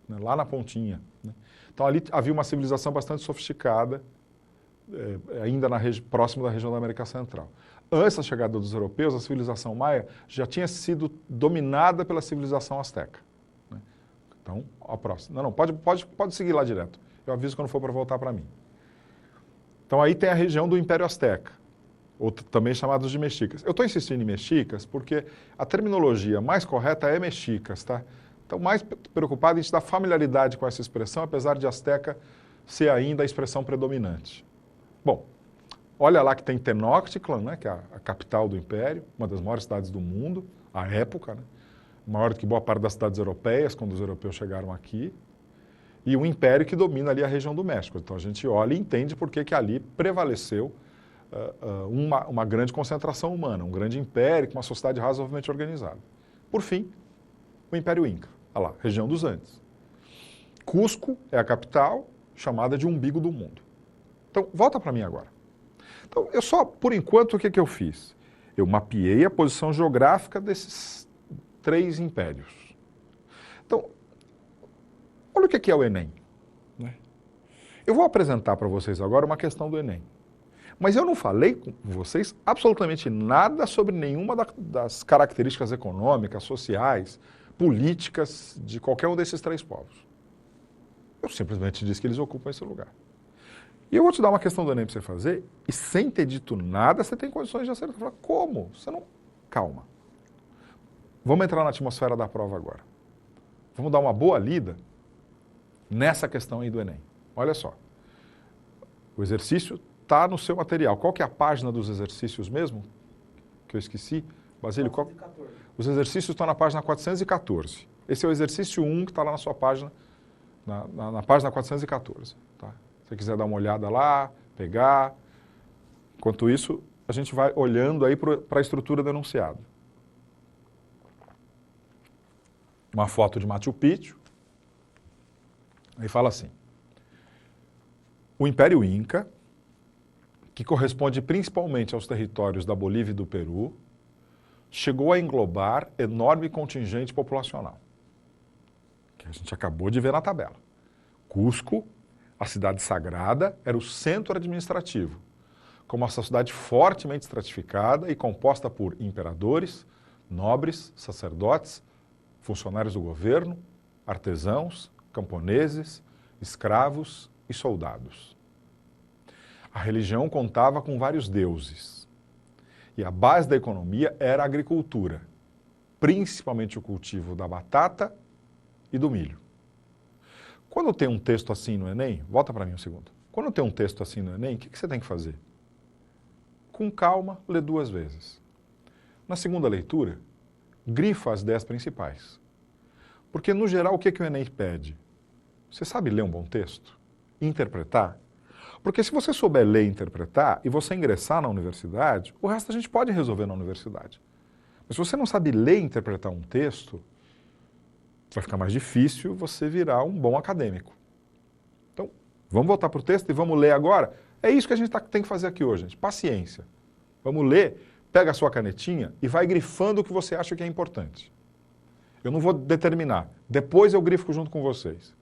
né? Lá na pontinha. Né? Então ali havia uma civilização bastante sofisticada, ainda próximo da região da América Central. Antes da chegada dos europeus, a civilização maia já tinha sido dominada pela civilização asteca. Né? Então, a próxima. Não, pode seguir lá direto. Eu aviso quando for para voltar para mim. Então aí tem a região do Império Azteca, ou também chamados de mexicas. Eu estou insistindo em mexicas porque a terminologia mais correta é mexicas, tá? Então, mais preocupado em te dar familiaridade com essa expressão, apesar de Azteca ser ainda a expressão predominante. Bom, olha lá que tem Tenochtitlan, né, que é a capital do Império, uma das maiores cidades do mundo, à época, né, maior do que boa parte das cidades europeias, quando os europeus chegaram aqui, e um império que domina ali a região do México. Então, a gente olha e entende por que ali prevaleceu uma grande concentração humana, um grande império com uma sociedade razoavelmente organizada. Por fim, o Império Inca. Olha lá, região dos Andes. Cusco é a capital, chamada de umbigo do mundo. Então, volta para mim agora. Então, por enquanto, o que eu fiz? Eu mapeei a posição geográfica desses 3 impérios. Então, olha o que é o Enem. Né? Eu vou apresentar para vocês agora uma questão do Enem. Mas eu não falei com vocês absolutamente nada sobre nenhuma das características econômicas, sociais, políticas de qualquer um desses 3 povos. Eu simplesmente disse que eles ocupam esse lugar. E eu vou te dar uma questão do Enem para você fazer, e sem ter dito nada, você tem condições de acertar. Fala, como? Você não... Calma. Vamos entrar na atmosfera da prova agora. Vamos dar uma boa lida nessa questão aí do Enem. Olha só. O exercício está no seu material. Qual que é a página dos exercícios mesmo? Que eu esqueci. Basílio, 414. Os exercícios estão na página 414. Esse é o exercício 1 que está lá na sua página, na página 414. Tá? Se você quiser dar uma olhada lá, pegar. Enquanto isso, a gente vai olhando aí para a estrutura do enunciado. Uma foto de Machu Picchu. Aí fala assim. O Império Inca, que corresponde principalmente aos territórios da Bolívia e do Peru, chegou a englobar enorme contingente populacional, que a gente acabou de ver na tabela. Cusco, a cidade sagrada, era o centro administrativo, com uma sociedade fortemente estratificada e composta por imperadores, nobres, sacerdotes, funcionários do governo, artesãos, camponeses, escravos e soldados. A religião contava com vários deuses. E a base da economia era a agricultura, principalmente o cultivo da batata e do milho. Quando tem um texto assim no Enem, volta para mim um segundo. Quando tem um texto assim no Enem, o que você tem que fazer? Com calma, lê 2 vezes. Na segunda leitura, grifa as 10 principais. Porque, no geral, o que o Enem pede? Você sabe ler um bom texto? Interpretar? Porque se você souber ler e interpretar e você ingressar na universidade, o resto a gente pode resolver na universidade. Mas se você não sabe ler e interpretar um texto, vai ficar mais difícil você virar um bom acadêmico. Então, vamos voltar para o texto e vamos ler agora. É isso que a gente tem que fazer aqui hoje, gente. Paciência. Vamos ler, pega a sua canetinha e vai grifando o que você acha que é importante. Eu não vou determinar. Depois eu grifo junto com vocês.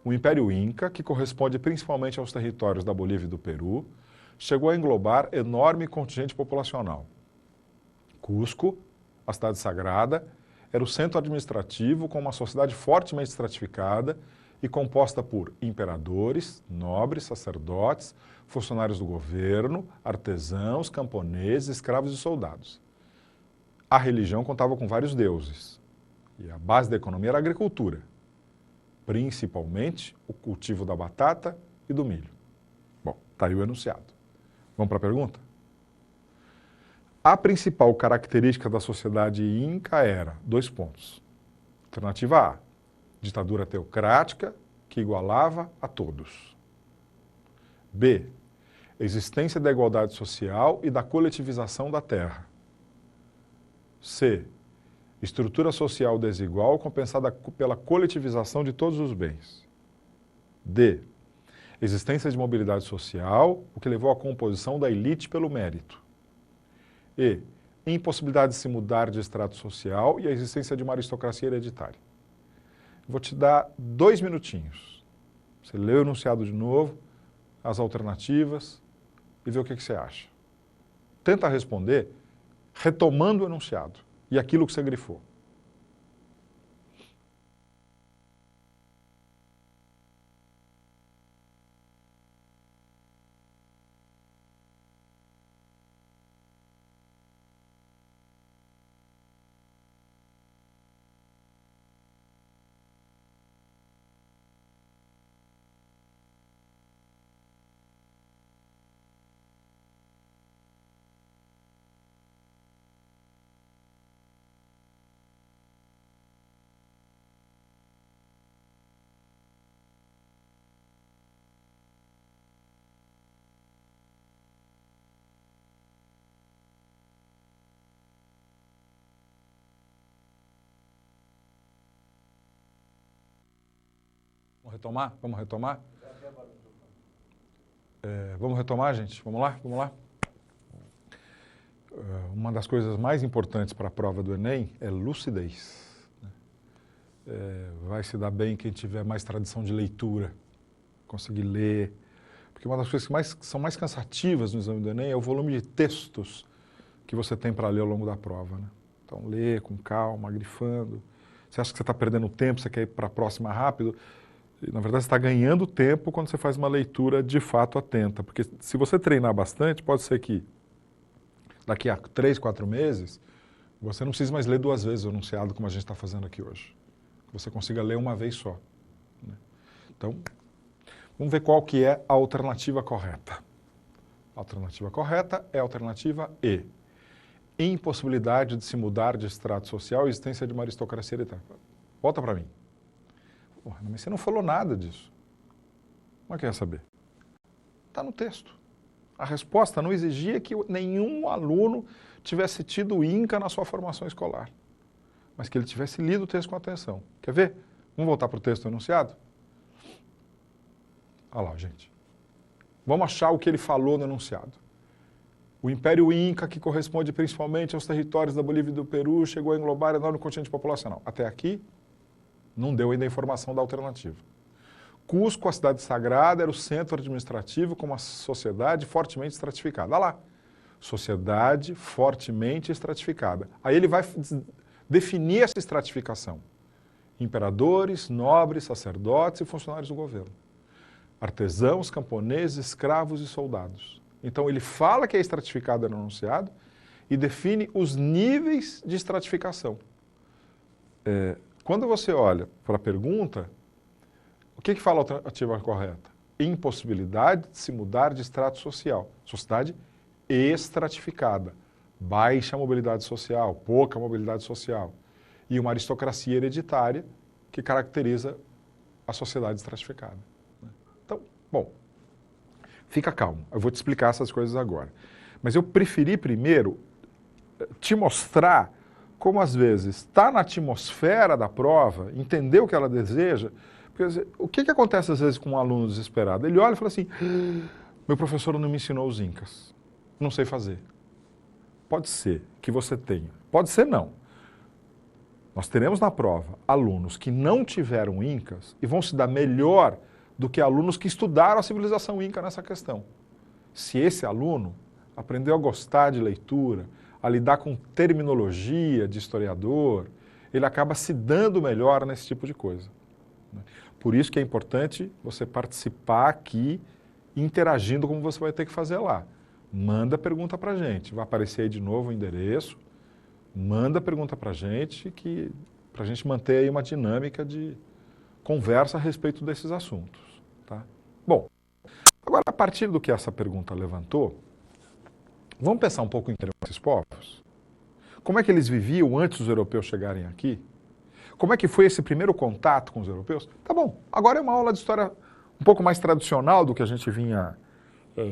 O Império Inca, que corresponde principalmente aos territórios da Bolívia e do Peru, chegou a englobar enorme contingente populacional. Cusco, a cidade sagrada, era o centro administrativo com uma sociedade fortemente estratificada e composta por imperadores, nobres, sacerdotes, funcionários do governo, artesãos, camponeses, escravos e soldados. A religião contava com vários deuses e a base da economia era a agricultura, principalmente o cultivo da batata e do milho. Bom, está aí o enunciado. Vamos para a pergunta? A principal característica da sociedade inca era, 2 pontos. Alternativa A, ditadura teocrática que igualava a todos. B, existência da igualdade social e da coletivização da terra. C, estrutura social desigual compensada pela coletivização de todos os bens. D, existência de mobilidade social, o que levou à composição da elite pelo mérito. E, impossibilidade de se mudar de extrato social e a existência de uma aristocracia hereditária. Vou te dar 2 minutinhos. Você lê o enunciado de novo, as alternativas e vê o que você acha. Tenta responder retomando o enunciado e aquilo que você grifou. Vamos retomar? Vamos retomar? Vamos retomar, gente? Vamos lá? Vamos lá? Uma das coisas mais importantes para a prova do Enem é lucidez. Vai se dar bem quem tiver mais tradição de leitura, conseguir ler. Porque uma das coisas que são mais cansativas no exame do Enem é o volume de textos que você tem para ler ao longo da prova, né? Então, lê com calma, grifando. Você acha que você está perdendo tempo, você quer ir para a próxima rápido? E, na verdade, você está ganhando tempo quando você faz uma leitura de fato atenta. Porque se você treinar bastante, pode ser que daqui a 3, 4 meses, você não precise mais ler 2 vezes o enunciado como a gente está fazendo aqui hoje. Você consiga ler uma vez só, né? Então, vamos ver qual que é a alternativa correta. A alternativa correta é a alternativa E. Impossibilidade de se mudar de extrato social e existência de uma aristocracia hereditária. Volta para mim. Porra, mas você não falou nada disso. Como é que ia saber? Está no texto. A resposta não exigia que nenhum aluno tivesse tido Inca na sua formação escolar, mas que ele tivesse lido o texto com atenção. Quer ver? Vamos voltar para o texto enunciado? Olha lá, gente. Vamos achar o que ele falou no enunciado. O Império Inca, que corresponde principalmente aos territórios da Bolívia e do Peru, chegou a englobar enorme contingente populacional. Até aqui, não deu ainda a informação da alternativa. Cusco, a cidade sagrada, era o centro administrativo com uma sociedade fortemente estratificada. Olha lá, sociedade fortemente estratificada. Aí ele vai definir essa estratificação. Imperadores, nobres, sacerdotes e funcionários do governo. Artesãos, camponeses, escravos e soldados. Então ele fala que é estratificada no enunciado e define os níveis de estratificação. Quando você olha para a pergunta, o que fala a alternativa correta? Impossibilidade de se mudar de extrato social. Sociedade estratificada. Baixa mobilidade social, pouca mobilidade social. E uma aristocracia hereditária que caracteriza a sociedade estratificada. Então, bom, fica calmo. Eu vou te explicar essas coisas agora. Mas eu preferi primeiro te mostrar como, às vezes, está na atmosfera da prova, entender o que ela deseja. Porque o que acontece, às vezes, com um aluno desesperado? Ele olha e fala assim, Meu professor não me ensinou os incas. Não sei fazer. Pode ser que você tenha. Pode ser não. Nós teremos na prova alunos que não tiveram incas e vão se dar melhor do que alunos que estudaram a civilização inca nessa questão. Se esse aluno aprendeu a gostar de leitura, a lidar com terminologia de historiador, ele acaba se dando melhor nesse tipo de coisa. Por isso que é importante você participar aqui, interagindo como você vai ter que fazer lá. Manda pergunta pra gente, vai aparecer aí de novo o endereço, manda pergunta pra gente manter aí uma dinâmica de conversa a respeito desses assuntos, tá? Bom, agora a partir do que essa pergunta levantou, vamos pensar um pouco em termos desses povos? Como é que eles viviam antes dos europeus chegarem aqui? Como é que foi esse primeiro contato com os europeus? Tá bom, agora é uma aula de história um pouco mais tradicional do que a gente vinha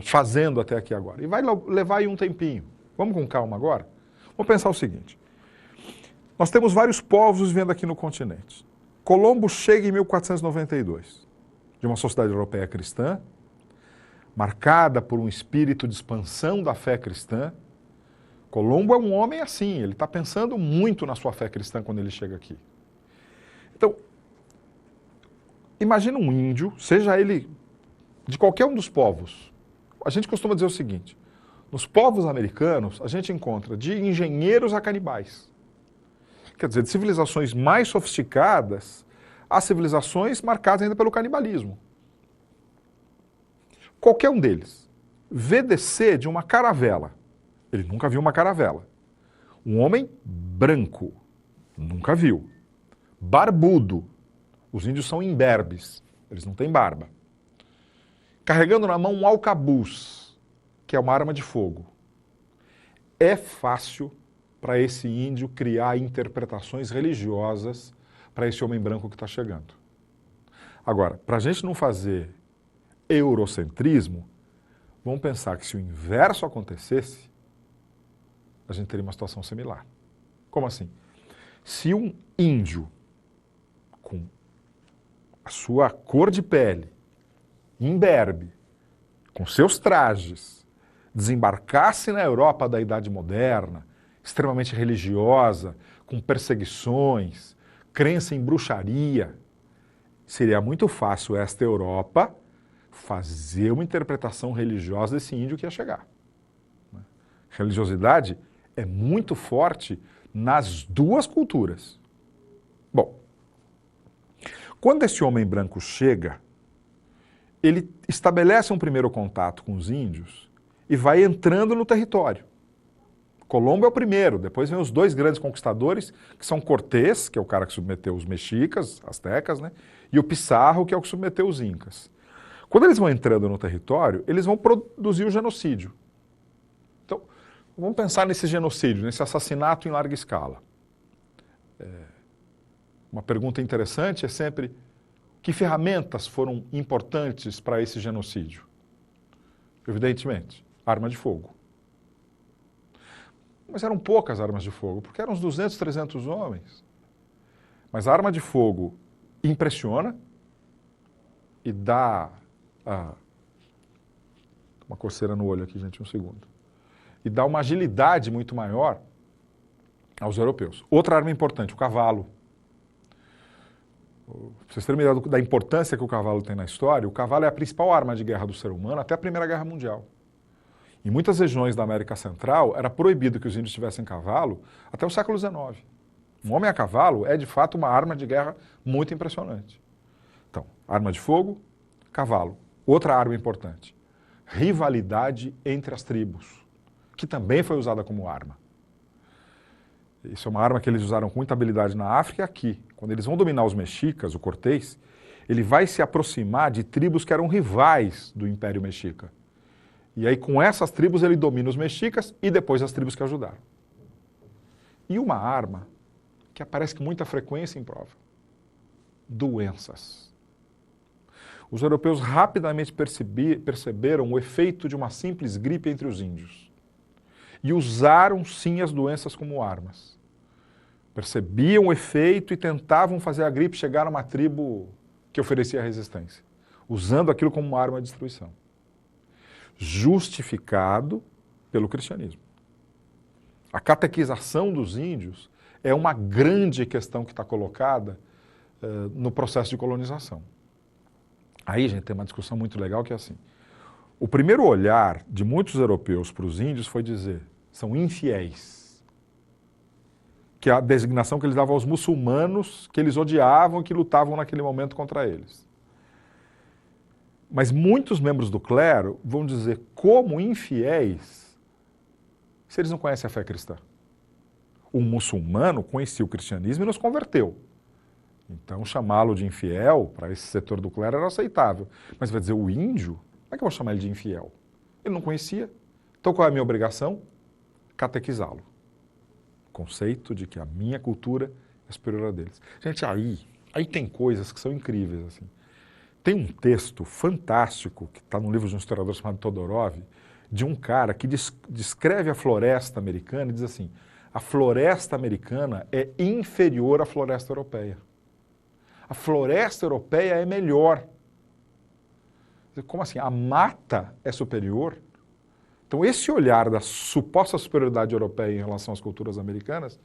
fazendo até aqui agora. E vai levar aí um tempinho. Vamos com calma agora? Vamos pensar o seguinte. Nós temos vários povos vivendo aqui no continente. Colombo chega em 1492, de uma sociedade europeia cristã, marcada por um espírito de expansão da fé cristã. Colombo é um homem assim, ele está pensando muito na sua fé cristã quando ele chega aqui. Então, imagina um índio, seja ele de qualquer um dos povos. A gente costuma dizer o seguinte, nos povos americanos, a gente encontra de engenheiros a canibais. Quer dizer, de civilizações mais sofisticadas a civilizações marcadas ainda pelo canibalismo. Qualquer um deles vê descer de uma caravela. Ele nunca viu uma caravela. Um homem branco, nunca viu. Barbudo. Os índios são imberbes, eles não têm barba. Carregando na mão um alcabuz, que é uma arma de fogo. É fácil para esse índio criar interpretações religiosas para esse homem branco que está chegando. Agora, para a gente não fazer eurocentrismo, vamos pensar que se o inverso acontecesse, a gente teria uma situação similar. Como assim? Se um índio com a sua cor de pele, imberbe, com seus trajes, desembarcasse na Europa da Idade Moderna, extremamente religiosa, com perseguições, crença em bruxaria, seria muito fácil esta Europa fazer uma interpretação religiosa desse índio que ia chegar. Religiosidade é muito forte nas duas culturas. Bom, quando esse homem branco chega, ele estabelece um primeiro contato com os índios e vai entrando no território. Colombo é o primeiro, depois vem os dois grandes conquistadores, que são Cortés, que é o cara que submeteu os mexicas, astecas, né? E o Pizarro, que é o que submeteu os incas. Quando eles vão entrando no território, eles vão produzir o genocídio. Então, vamos pensar nesse genocídio, nesse assassinato em larga escala. Uma pergunta interessante é sempre, que ferramentas foram importantes para esse genocídio? Evidentemente, arma de fogo. Mas eram poucas armas de fogo, porque eram uns 200, 300 homens. Mas a arma de fogo impressiona e dá... uma coceira no olho aqui, gente, um segundo. E dá uma agilidade muito maior aos europeus. Outra arma importante, o cavalo. Pra vocês terem uma ideia da importância que o cavalo tem na história, o cavalo é a principal arma de guerra do ser humano até a Primeira Guerra Mundial. Em muitas regiões da América Central, era proibido que os índios tivessem cavalo até o século XIX. Um homem a cavalo é, de fato, uma arma de guerra muito impressionante. Então, arma de fogo, cavalo. Outra arma importante, rivalidade entre as tribos, que também foi usada como arma. Isso é uma arma que eles usaram com muita habilidade na África e aqui. Quando eles vão dominar os mexicas, o Cortés, ele vai se aproximar de tribos que eram rivais do Império Mexica. E aí, com essas tribos, ele domina os mexicas e depois as tribos que ajudaram. E uma arma que aparece com muita frequência em prova. Doenças. Os europeus rapidamente perceberam o efeito de uma simples gripe entre os índios. E usaram, sim, as doenças como armas. Percebiam o efeito e tentavam fazer a gripe chegar a uma tribo que oferecia resistência, usando aquilo como uma arma de destruição. justificado pelo cristianismo. A catequização dos índios é uma grande questão que está colocada no processo de colonização. Aí, gente, tem uma discussão muito legal que é assim. O primeiro olhar de muitos europeus para os índios foi dizer, são infiéis. Que é a designação que eles davam aos muçulmanos, que eles odiavam e que lutavam naquele momento contra eles. Mas muitos membros do clero vão dizer como infiéis se eles não conhecem a fé cristã. Um muçulmano conhecia o cristianismo e nos converteu. Então, chamá-lo de infiel, para esse setor do clero, era aceitável. Mas vai dizer, o índio, como é que eu vou chamar ele de infiel? Ele não conhecia. Então, qual é a minha obrigação? Catequizá-lo. Conceito de que a minha cultura é superior a deles. Gente, aí tem coisas que são incríveis, assim. Tem um texto fantástico, que está num livro de um historiador chamado Todorov, de um cara que descreve a floresta americana e diz assim, a floresta americana é inferior à floresta europeia. A floresta europeia é melhor. Como assim? A mata é superior? Então, esse olhar da suposta superioridade europeia em relação às culturas americanas,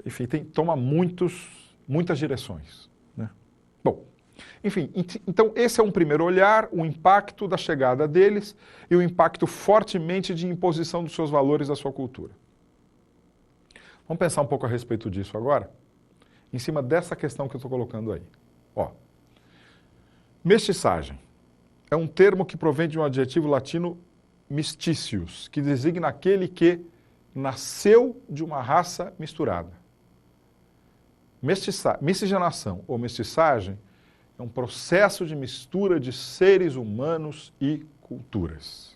enfim, toma muitas direções, né? Bom, enfim, então esse é um primeiro olhar, o impacto da chegada deles e o impacto fortemente de imposição dos seus valores da sua cultura. Vamos pensar um pouco a respeito disso agora? Em cima dessa questão que eu estou colocando aí. Ó, mestiçagem é um termo que provém de um adjetivo latino mesticius, que designa aquele que nasceu de uma raça misturada. Miscigenação ou mestiçagem é um processo de mistura de seres humanos e culturas.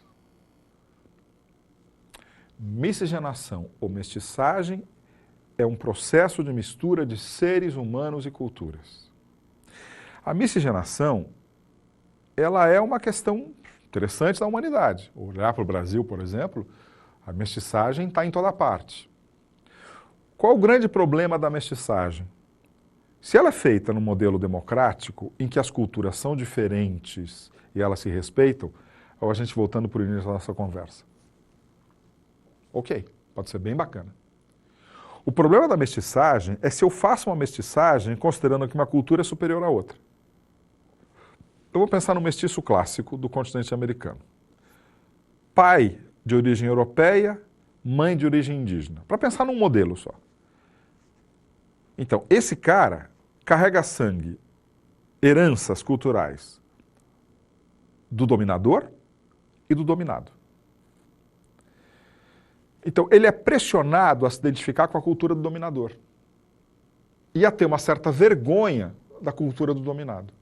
Miscigenação ou mestiçagem é um processo de mistura de seres humanos e culturas. A miscigenação, ela é uma questão interessante da humanidade. Olhar para o Brasil, por exemplo, a mestiçagem está em toda parte. Qual o grande problema da mestiçagem? Se ela é feita num modelo democrático, em que as culturas são diferentes e elas se respeitam, ou a gente voltando para o início da nossa conversa. Ok, pode ser bem bacana. O problema da mestiçagem é se eu faço uma mestiçagem considerando que uma cultura é superior à outra. Eu vou pensar no mestiço clássico do continente americano. Pai de origem europeia, mãe de origem indígena. Para pensar num modelo só. Então, esse cara carrega sangue, heranças culturais do dominador e do dominado. Então, ele é pressionado a se identificar com a cultura do dominador e a ter uma certa vergonha da cultura do dominado.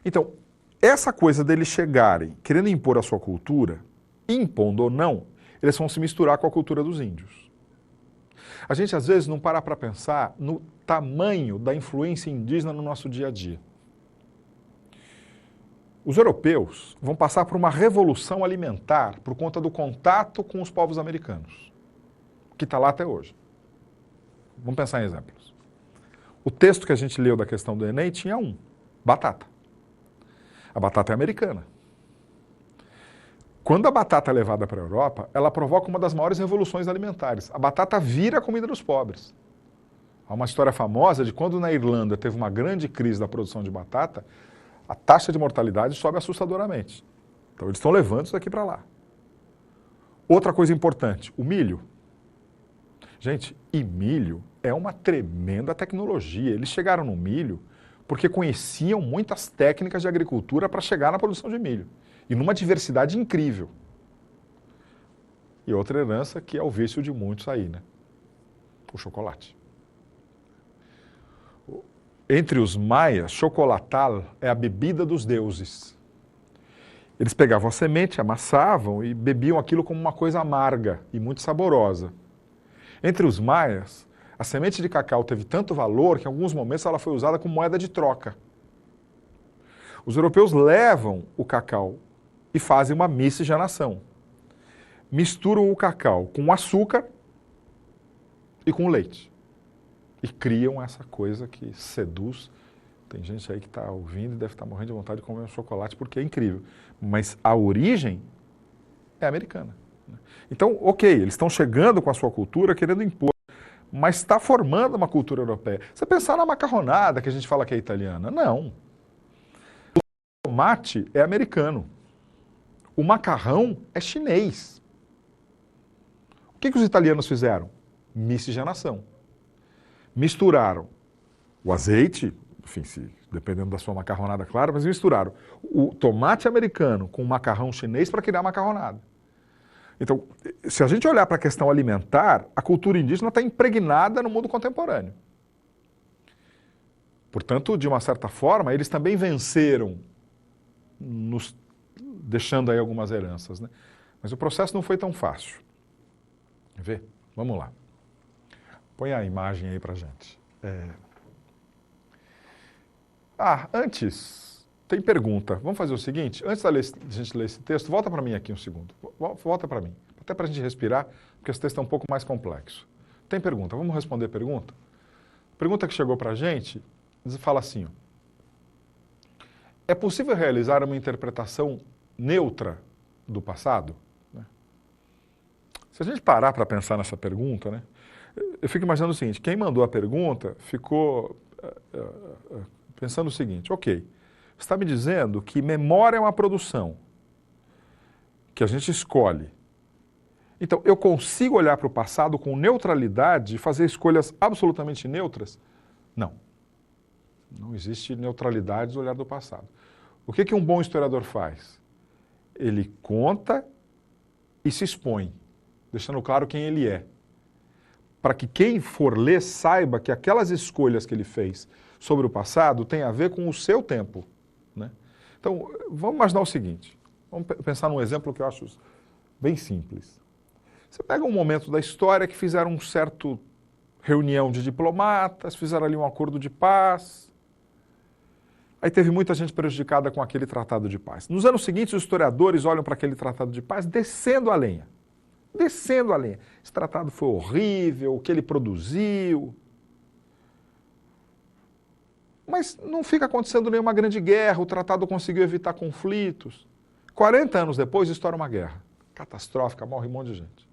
Então, essa coisa deles chegarem querendo impor a sua cultura, impondo ou não, eles vão se misturar com a cultura dos índios. A gente, às vezes, não para para pensar no tamanho da influência indígena no nosso dia a dia. Os europeus vão passar por uma revolução alimentar por conta do contato com os povos americanos, que está lá até hoje. Vamos pensar em exemplos. O texto que a gente leu da questão do Enem tinha batata. A batata é americana. Quando a batata é levada para a Europa, ela provoca uma das maiores revoluções alimentares. A batata vira a comida dos pobres. Há uma história famosa de quando na Irlanda teve uma grande crise da produção de batata, a taxa de mortalidade sobe assustadoramente. Então eles estão levando isso daqui para lá. Outra coisa importante, o milho. Gente, e milho é uma tremenda tecnologia. Eles chegaram no milho porque conheciam muitas técnicas de agricultura para chegar na produção de milho. E numa diversidade incrível. E outra herança que é o vício de muitos aí, né? O chocolate. Entre os maias, chocolatal é a bebida dos deuses. Eles pegavam a semente, amassavam e bebiam aquilo como uma coisa amarga e muito saborosa. Entre os maias, a semente de cacau teve tanto valor que em alguns momentos ela foi usada como moeda de troca. Os europeus levam o cacau e fazem uma miscigenação. Misturam o cacau com açúcar e com leite. E criam essa coisa que seduz Tem gente aí que está ouvindo e deve estar morrendo de vontade de comer um chocolate porque é incrível. Mas a origem é americana. Então, ok, eles estão chegando com a sua cultura, querendo impor, mas está formando uma cultura europeia. Você pensar na macarronada, que a gente fala que é italiana. Não. O tomate é americano. O macarrão é chinês. O que os italianos fizeram? Miscigenação. Misturaram o azeite, enfim, dependendo da sua macarronada, claro, mas misturaram o tomate americano com o macarrão chinês para criar macarronada. Então, se a gente olhar para a questão alimentar, a cultura indígena está impregnada no mundo contemporâneo. Portanto, de uma certa forma, eles também venceram, deixando aí algumas heranças, né? Mas o processo não foi tão fácil. Vê? Vamos lá. Põe a imagem aí para a gente. Antes, tem pergunta. Vamos fazer o seguinte, antes de a gente ler esse texto, volta para mim aqui um segundo. Volta para mim, até para a gente respirar, porque esse texto é um pouco mais complexo. Tem pergunta, vamos responder a pergunta? Pergunta que chegou para a gente, fala assim, ó, é possível realizar uma interpretação neutra do passado? Se a gente parar para pensar nessa pergunta, né, eu fico imaginando o seguinte, quem mandou a pergunta ficou pensando o seguinte, ok, você está me dizendo que memória é uma produção que a gente escolhe. Então, eu consigo olhar para o passado com neutralidade e fazer escolhas absolutamente neutras? Não. Não existe neutralidade no olhar do passado. O que um bom historiador faz? Ele conta e se expõe, deixando claro quem ele é. Para que quem for ler saiba que aquelas escolhas que ele fez sobre o passado têm a ver com o seu tempo, né? Então, vamos imaginar o seguinte, vamos pensar num exemplo que eu acho bem simples. Você pega um momento da história que fizeram um certo reunião de diplomatas, fizeram ali um acordo de paz, aí teve muita gente prejudicada com aquele tratado de paz. Nos anos seguintes, os historiadores olham para aquele tratado de paz descendo a lenha. Descendo a lenha. Esse tratado foi horrível, o que ele produziu. Mas não fica acontecendo nenhuma grande guerra, o tratado conseguiu evitar conflitos. 40 anos depois, estoura uma guerra. Catastrófica, morre um monte de gente.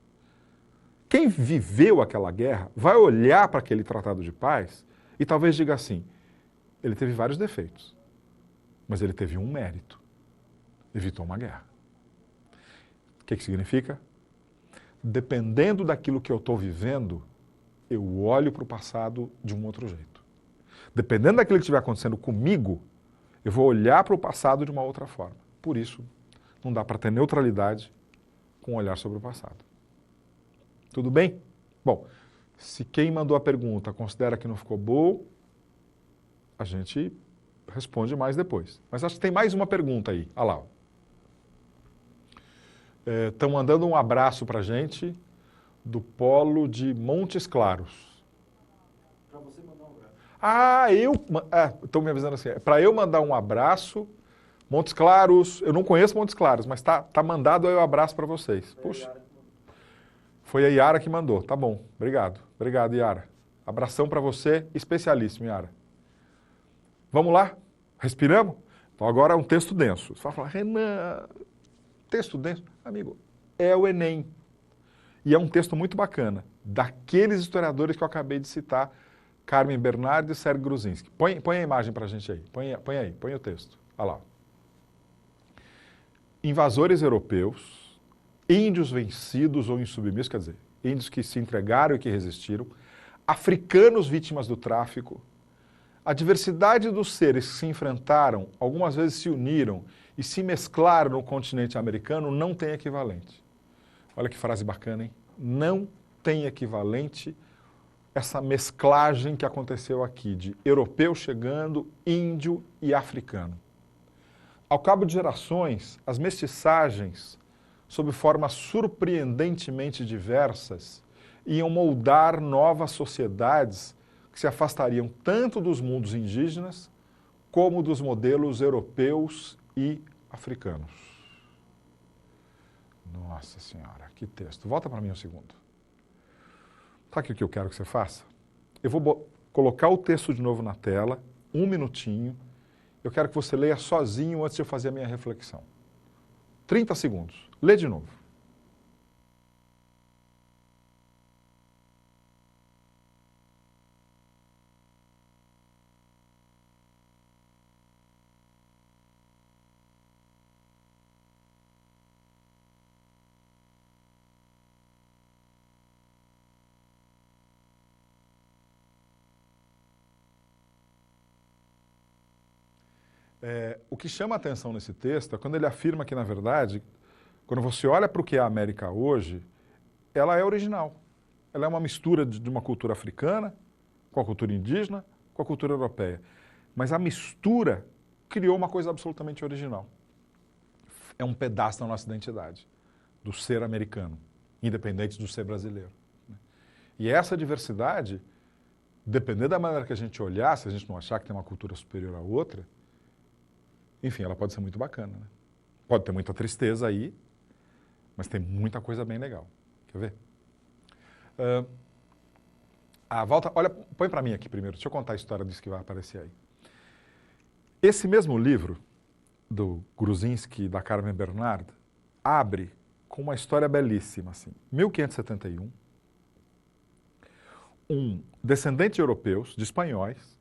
Quem viveu aquela guerra vai olhar para aquele tratado de paz e talvez diga assim, ele teve vários defeitos, mas ele teve um mérito. Evitou uma guerra. O que significa? Dependendo daquilo que eu estou vivendo, eu olho para o passado de um outro jeito. Dependendo daquilo que estiver acontecendo comigo, eu vou olhar para o passado de uma outra forma. Por isso, não dá para ter neutralidade com um olhar sobre o passado. Tudo bem? Bom, se quem mandou a pergunta considera que não ficou boa, a gente responde mais depois. Mas acho que tem mais uma pergunta aí. Olha lá. Estão mandando um abraço para a gente do Polo de Montes Claros. Para você mandar um abraço. Estão me avisando assim, para eu mandar um abraço, Montes Claros, eu não conheço Montes Claros, mas tá mandado aí o abraço para vocês. Puxa, foi a Yara que mandou, tá bom, obrigado, Yara. Abração para você, especialíssimo, Yara. Vamos lá? Respiramos? Então agora é um texto denso. Você vai falar, Renan, texto denso? Amigo, é o Enem. E é um texto muito bacana, daqueles historiadores que eu acabei de citar, Carmen Bernardi e Sérgio Gruzinski. Põe a imagem para a gente aí, põe o texto. Olha lá. Invasores europeus, índios vencidos ou insubmissos, quer dizer, índios que se entregaram e que resistiram, africanos vítimas do tráfico, a diversidade dos seres que se enfrentaram, algumas vezes se uniram e se mesclaram no continente americano não tem equivalente. Olha que frase bacana, hein? Não tem equivalente essa mesclagem que aconteceu aqui de europeu chegando, índio e africano. Ao cabo de gerações, as mestiçagens, sob formas surpreendentemente diversas, iam moldar novas sociedades que se afastariam tanto dos mundos indígenas como dos modelos europeus e africanos. Nossa Senhora, que texto. Volta para mim um segundo. Sabe o que eu quero que você faça? Eu vou colocar o texto de novo na tela um minutinho. Eu quero que você leia sozinho antes de eu fazer a minha reflexão. 30 segundos. Lê de novo. O que chama a atenção nesse texto é quando ele afirma que, na verdade, quando você olha para o que é a América hoje, ela é original. Ela é uma mistura de uma cultura africana com a cultura indígena, com a cultura europeia. Mas a mistura criou uma coisa absolutamente original. É um pedaço da nossa identidade, do ser americano, independente do ser brasileiro. E essa diversidade, dependendo da maneira que a gente olhar, se a gente não achar que tem uma cultura superior à outra, enfim, ela pode ser muito bacana, né? Pode ter muita tristeza aí, mas tem muita coisa bem legal. Quer ver? Volta, olha, põe para mim aqui primeiro, deixa eu contar a história disso que vai aparecer aí. Esse mesmo livro, do Gruzinski e da Carmen Bernard, abre com uma história belíssima, assim. 1571, um descendente de europeus, de espanhóis,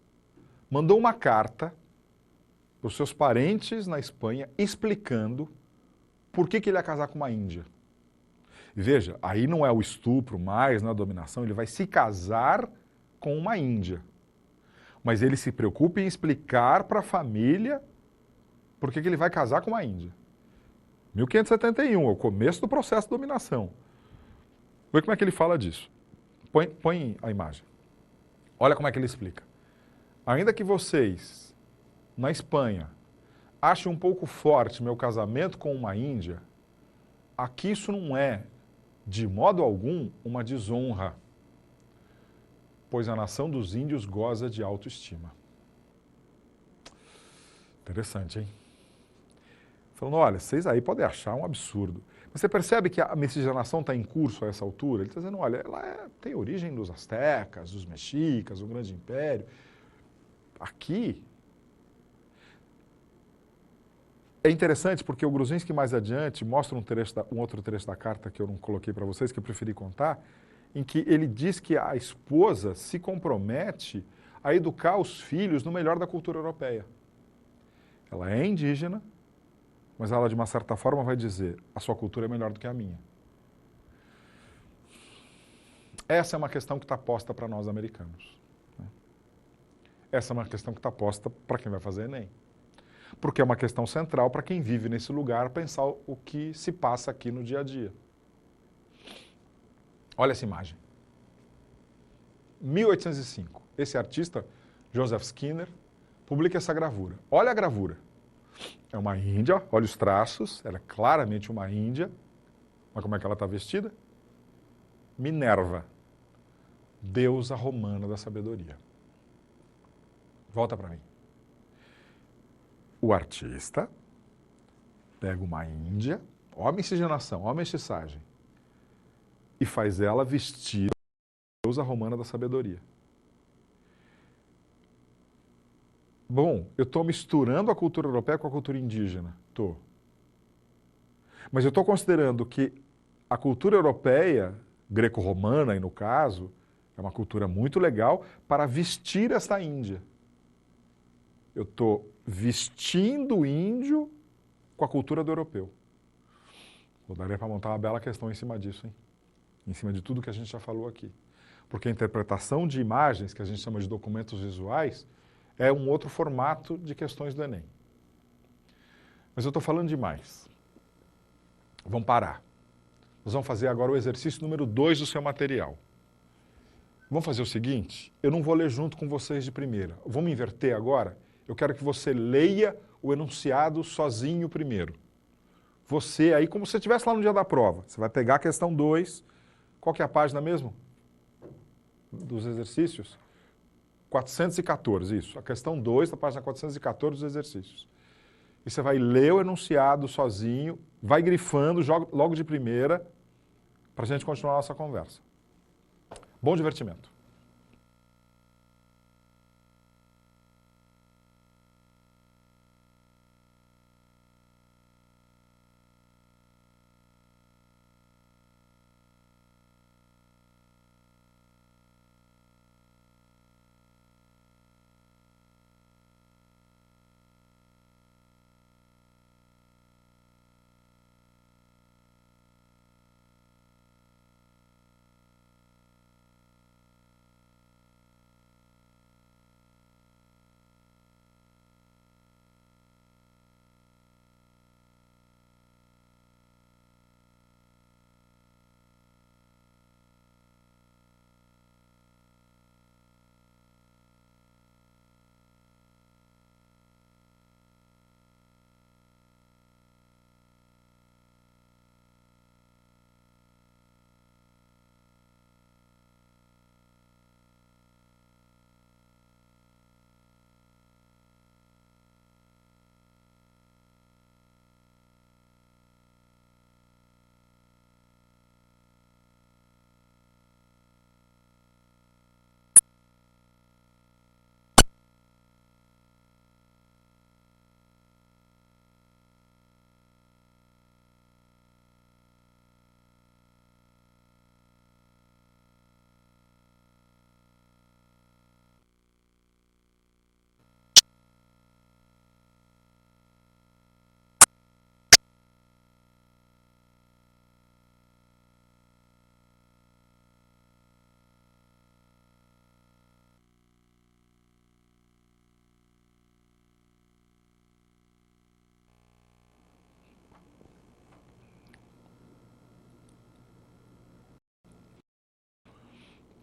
mandou uma carta para os seus parentes na Espanha, explicando por que ele ia casar com uma índia. E veja, aí não é o estupro mais, não é a dominação, ele vai se casar com uma índia. Mas ele se preocupa em explicar para a família por que ele vai casar com uma índia. 1571, é o começo do processo de dominação. Vê como é que ele fala disso. Põe a imagem. Olha como é que ele explica. Ainda que vocês, na Espanha, achem um pouco forte meu casamento com uma índia, aqui isso não é, de modo algum, uma desonra, pois a nação dos índios goza de autoestima. Interessante, hein? Falando, olha, vocês aí podem achar um absurdo. Mas você percebe que a miscigenação está em curso a essa altura? Ele está dizendo, olha, ela tem origem dos astecas, dos mexicas, do grande império. Aqui... É interessante porque o Gruzinski mais adiante mostra um outro trecho da carta que eu não coloquei para vocês, que eu preferi contar, em que ele diz que a esposa se compromete a educar os filhos no melhor da cultura europeia. Ela é indígena, mas ela de uma certa forma vai dizer, a sua cultura é melhor do que a minha. Essa é uma questão que está posta para nós americanos. Essa é uma questão que está posta para quem vai fazer Enem. Porque é uma questão central para quem vive nesse lugar pensar o que se passa aqui no dia a dia. Olha essa imagem. 1805. Esse artista, Joseph Skinner, publica essa gravura. Olha a gravura. É uma índia, olha os traços, ela é claramente uma índia. Mas como é que ela está vestida? Minerva, deusa romana da sabedoria. Volta para mim. O artista pega uma índia, ó a miscigenação, ó a mestiçagem, e faz ela vestir a deusa romana da sabedoria. Bom, eu estou misturando a cultura europeia com a cultura indígena. Estou. Mas eu estou considerando que a cultura europeia, greco-romana, aí no caso, é uma cultura muito legal para vestir esta Índia. Eu estou vestindo o índio com a cultura do europeu. Daria para montar uma bela questão em cima disso, hein? Em cima de tudo que a gente já falou aqui. Porque a interpretação de imagens, que a gente chama de documentos visuais, é um outro formato de questões do Enem. Mas eu estou falando demais. Vamos parar. Nós vamos fazer agora o exercício número 2 do seu material. Vamos fazer o seguinte, eu não vou ler junto com vocês de primeira. Vamos inverter agora? Eu quero que você leia o enunciado sozinho primeiro. Você aí, como se você estivesse lá no dia da prova, você vai pegar a questão 2, qual que é a página mesmo? Dos exercícios? 414, isso. A questão 2 da página 414 dos exercícios. E você vai ler o enunciado sozinho, vai grifando logo de primeira, para a gente continuar a nossa conversa. Bom divertimento.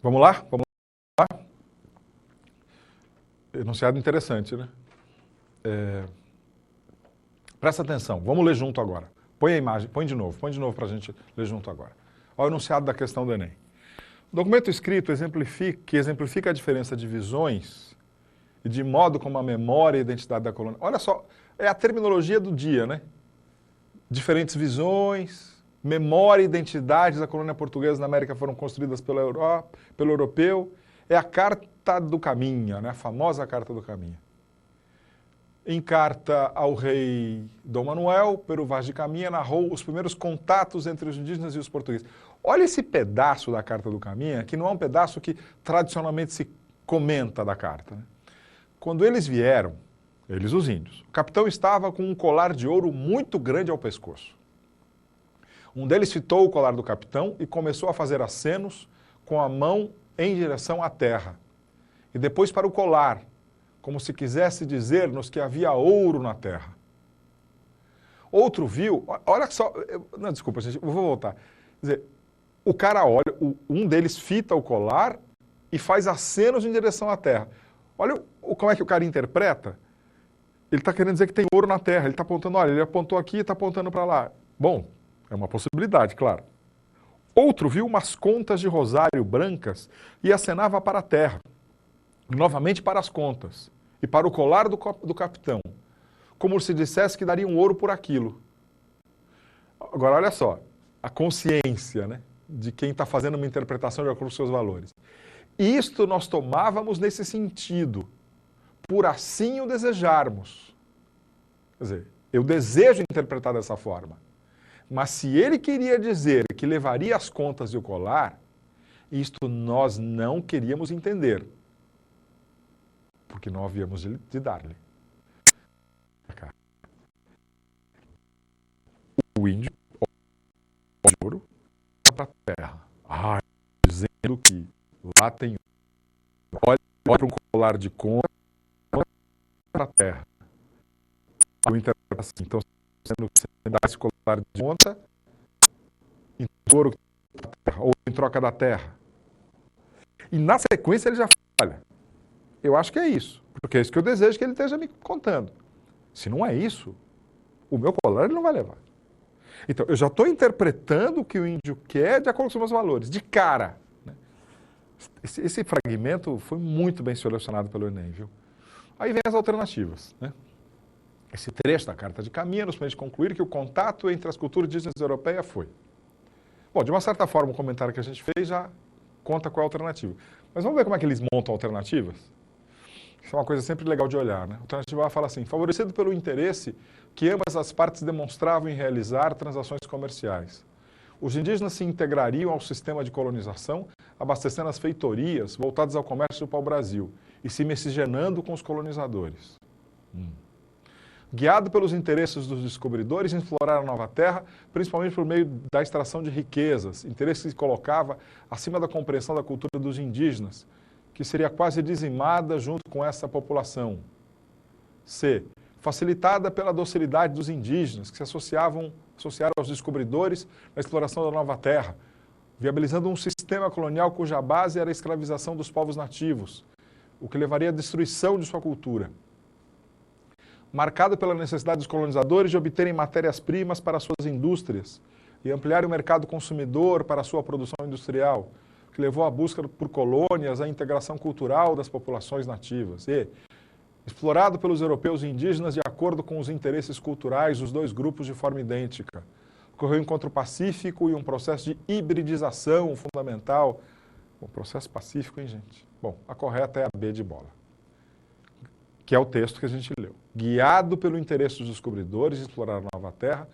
Vamos lá? Vamos lá? Enunciado interessante, né? Presta atenção, vamos ler junto agora. Põe a imagem, põe de novo para a gente ler junto agora. Olha o enunciado da questão do Enem. O documento escrito que exemplifica a diferença de visões e de modo como a memória e a identidade da colônia. Olha só, é a terminologia do dia, né? Diferentes visões, memória e identidade da colônia portuguesa na América foram construídas pelo europeu. É a Carta do Caminha, né? A famosa Carta do Caminha. Em carta ao rei Dom Manuel, Pero Vaz de Caminha narrou os primeiros contatos entre os indígenas e os portugueses. Olha esse pedaço da Carta do Caminha, que não é um pedaço que tradicionalmente se comenta da carta, né? Quando eles vieram, eles os índios, o capitão estava com um colar de ouro muito grande ao pescoço. Um deles fitou o colar do capitão e começou a fazer acenos com a mão em direção à terra. E depois para o colar, como se quisesse dizer-nos que havia ouro na terra. Outro viu, olha só, não, desculpa, gente, eu vou voltar. Quer dizer, o cara olha, um deles fita o colar e faz acenos em direção à terra. Olha como é que o cara interpreta. Ele está querendo dizer que tem ouro na terra, ele está apontando, olha, ele apontou aqui e está apontando para lá. Bom, é uma possibilidade, claro. Outro viu umas contas de rosário brancas e acenava para a terra, novamente para as contas, e para o colar do capitão, como se dissesse que daria um ouro por aquilo. Agora, olha só, a consciência, né, de quem está fazendo uma interpretação de acordo com os seus valores. Isto nós tomávamos nesse sentido, por assim o desejarmos. Quer dizer, eu desejo interpretar dessa forma. Mas se ele queria dizer que levaria as contas e o colar, isto nós não queríamos entender. Porque não havíamos de dar-lhe. O índio, o ouro, para a terra. Dizendo que lá tem olha para um colar de conta para a terra. Assim, então, sendo que você dá esse colar de conta em ouro ou em troca da terra. E na sequência ele já fala, olha, eu acho que é isso, porque é isso que eu desejo que ele esteja me contando. Se não é isso, o meu colar ele não vai levar. Então, eu já estou interpretando o que o índio quer de acordo com os meus valores, de cara. Né? Esse fragmento foi muito bem selecionado pelo Enem, viu? Aí vem as alternativas, né? Esse trecho da Carta de Caminha nos permite concluir que o contato entre as culturas indígenas e europeias foi. Bom, de uma certa forma, o comentário que a gente fez já conta qual é a alternativa. Mas vamos ver como é que eles montam alternativas? Isso é uma coisa sempre legal de olhar, né? A alternativa A fala assim, favorecido pelo interesse que ambas as partes demonstravam em realizar transações comerciais. Os indígenas se integrariam ao sistema de colonização, abastecendo as feitorias voltadas ao comércio do pau-brasil e se miscigenando com os colonizadores. Guiado pelos interesses dos descobridores em explorar a nova terra, principalmente por meio da extração de riquezas, interesse que se colocava acima da compreensão da cultura dos indígenas, que seria quase dizimada junto com essa população. C. Facilitada pela docilidade dos indígenas, que se associaram aos descobridores na exploração da nova terra, viabilizando um sistema colonial cuja base era a escravização dos povos nativos, o que levaria à destruição de sua cultura. Marcado pela necessidade dos colonizadores de obterem matérias-primas para suas indústrias e ampliarem o mercado consumidor para a sua produção industrial, que levou à busca por colônias, à integração cultural das populações nativas. E, explorado pelos europeus e indígenas de acordo com os interesses culturais dos dois grupos de forma idêntica, ocorreu um encontro pacífico e um processo de hibridização fundamental. Bom, processo pacífico, hein, gente? Bom, a correta é a B de bola, que é o texto que a gente leu. Guiado pelo interesse dos descobridores de explorar a nova terra,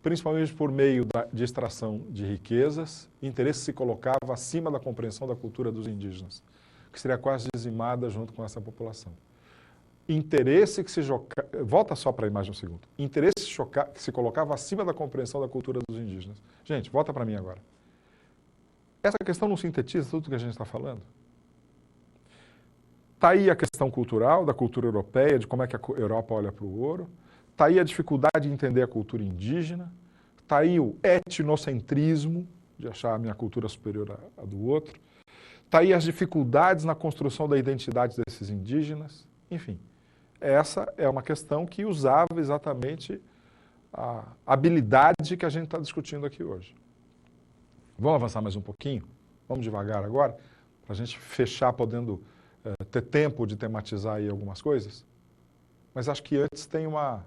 principalmente por meio de extração de riquezas, interesse se colocava acima da compreensão da cultura dos indígenas, que seria quase dizimada junto com essa população. Interesse que se... Volta só para a imagem um segundo. Interesse que se colocava acima da compreensão da cultura dos indígenas. Gente, volta para mim agora. Essa questão não sintetiza tudo o que a gente está falando? Está aí a questão cultural, da cultura europeia, de como é que a Europa olha para o ouro. Está aí a dificuldade de entender a cultura indígena. Está aí o etnocentrismo, de achar a minha cultura superior à do outro. Está aí as dificuldades na construção da identidade desses indígenas. Enfim, essa é uma questão que usava exatamente a habilidade que a gente está discutindo aqui hoje. Vamos avançar mais um pouquinho? Vamos devagar agora, para a gente fechar, podendo ter tempo de tematizar aí algumas coisas. Mas acho que antes tem uma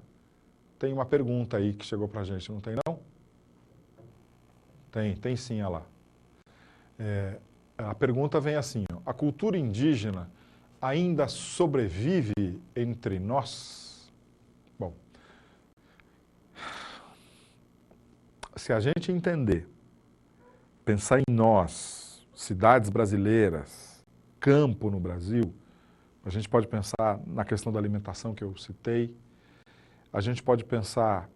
pergunta aí que chegou para a gente, não tem não? Tem sim, olha lá. A pergunta vem assim, ó, a cultura indígena ainda sobrevive entre nós? Bom, se a gente entender, pensar em nós, cidades brasileiras, campo no Brasil, a gente pode pensar na questão da alimentação que eu citei, a gente pode pensar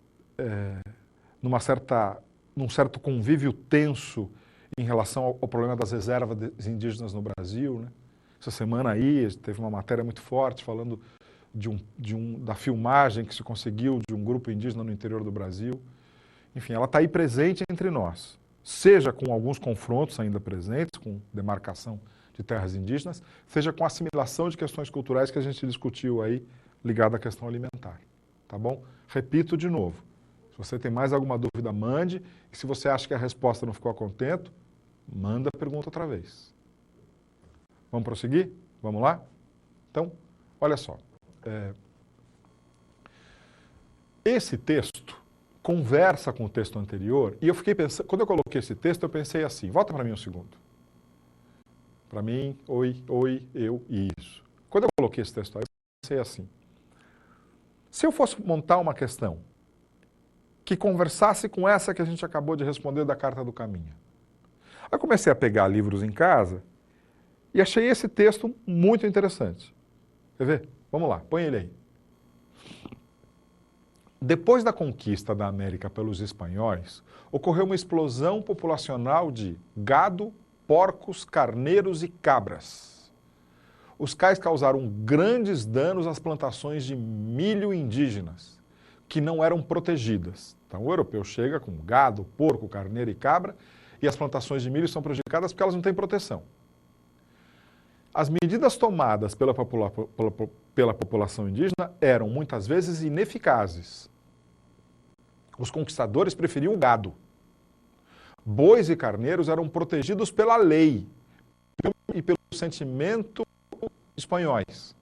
num certo convívio tenso em relação ao problema das reservas indígenas no Brasil, né? Essa semana aí teve uma matéria muito forte falando da filmagem que se conseguiu de um grupo indígena no interior do Brasil. Enfim, ela está aí presente entre nós, seja com alguns confrontos ainda presentes, com demarcação de terras indígenas, seja com assimilação de questões culturais que a gente discutiu aí, ligada à questão alimentar. Tá bom? Repito de novo. Se você tem mais alguma dúvida, mande. E se você acha que a resposta não ficou a contento, manda a pergunta outra vez. Vamos prosseguir? Vamos lá? Então, olha só. Esse texto conversa com o texto anterior, e eu fiquei pensando, quando eu coloquei esse texto, eu pensei assim, volta para mim um segundo. Para mim, oi, eu e isso. Quando eu coloquei esse texto aí, eu pensei assim, se eu fosse montar uma questão que conversasse com essa que a gente acabou de responder da Carta do Caminho. Aí comecei a pegar livros em casa e achei esse texto muito interessante. Quer ver? Vamos lá, põe ele aí. Depois da conquista da América pelos espanhóis, ocorreu uma explosão populacional de gado, porcos, carneiros e cabras. Os quais causaram grandes danos às plantações de milho indígenas, que não eram protegidas. Então o europeu chega com gado, porco, carneiro e cabra, e as plantações de milho são prejudicadas porque elas não têm proteção. As medidas tomadas pela população indígena eram muitas vezes ineficazes. Os conquistadores preferiam o gado. Bois e carneiros eram protegidos pela lei e pelo sentimento espanhóis.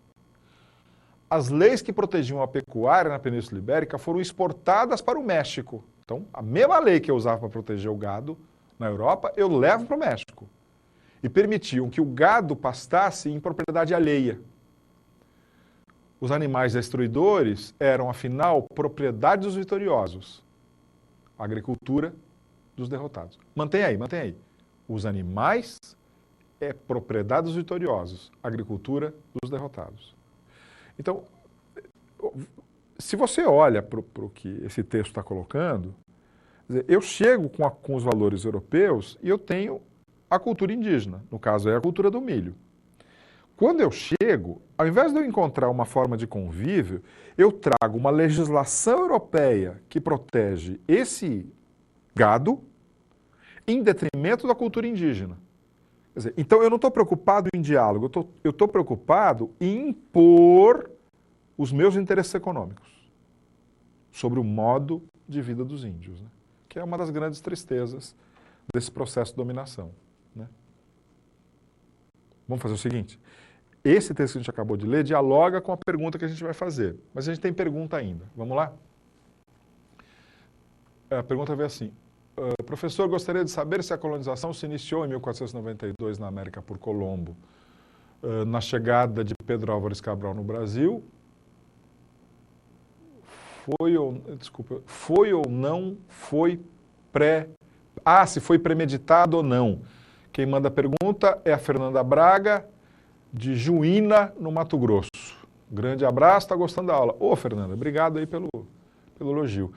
As leis que protegiam a pecuária na Península Ibérica foram exportadas para o México. Então, a mesma lei que eu usava para proteger o gado na Europa, eu levo para o México. E permitiam que o gado pastasse em propriedade alheia. Os animais destruidores eram, afinal, propriedade dos vitoriosos. A agricultura dos derrotados. Mantém aí. Os animais é propriedade dos vitoriosos. A agricultura dos derrotados. Então, se você olha para o que esse texto está colocando, eu chego com os valores europeus e eu tenho a cultura indígena, no caso é a cultura do milho. Quando eu chego, ao invés de eu encontrar uma forma de convívio, eu trago uma legislação europeia que protege esse gado em detrimento da cultura indígena. Quer dizer, então eu não estou preocupado em diálogo, eu estou preocupado em impor os meus interesses econômicos sobre o modo de vida dos índios, né? Que é uma das grandes tristezas desse processo de dominação. Né? Vamos fazer o seguinte, esse texto que a gente acabou de ler dialoga com a pergunta que a gente vai fazer, mas a gente tem pergunta ainda. Vamos lá? A pergunta veio assim, professor, gostaria de saber se a colonização se iniciou em 1492 na América por Colombo, na chegada de Pedro Álvares Cabral no Brasil, foi ou não foi se foi premeditado ou não. Quem manda a pergunta é a Fernanda Braga, de Juína, no Mato Grosso. Grande abraço, está gostando da aula. Ô, Fernanda, obrigado aí pelo elogio.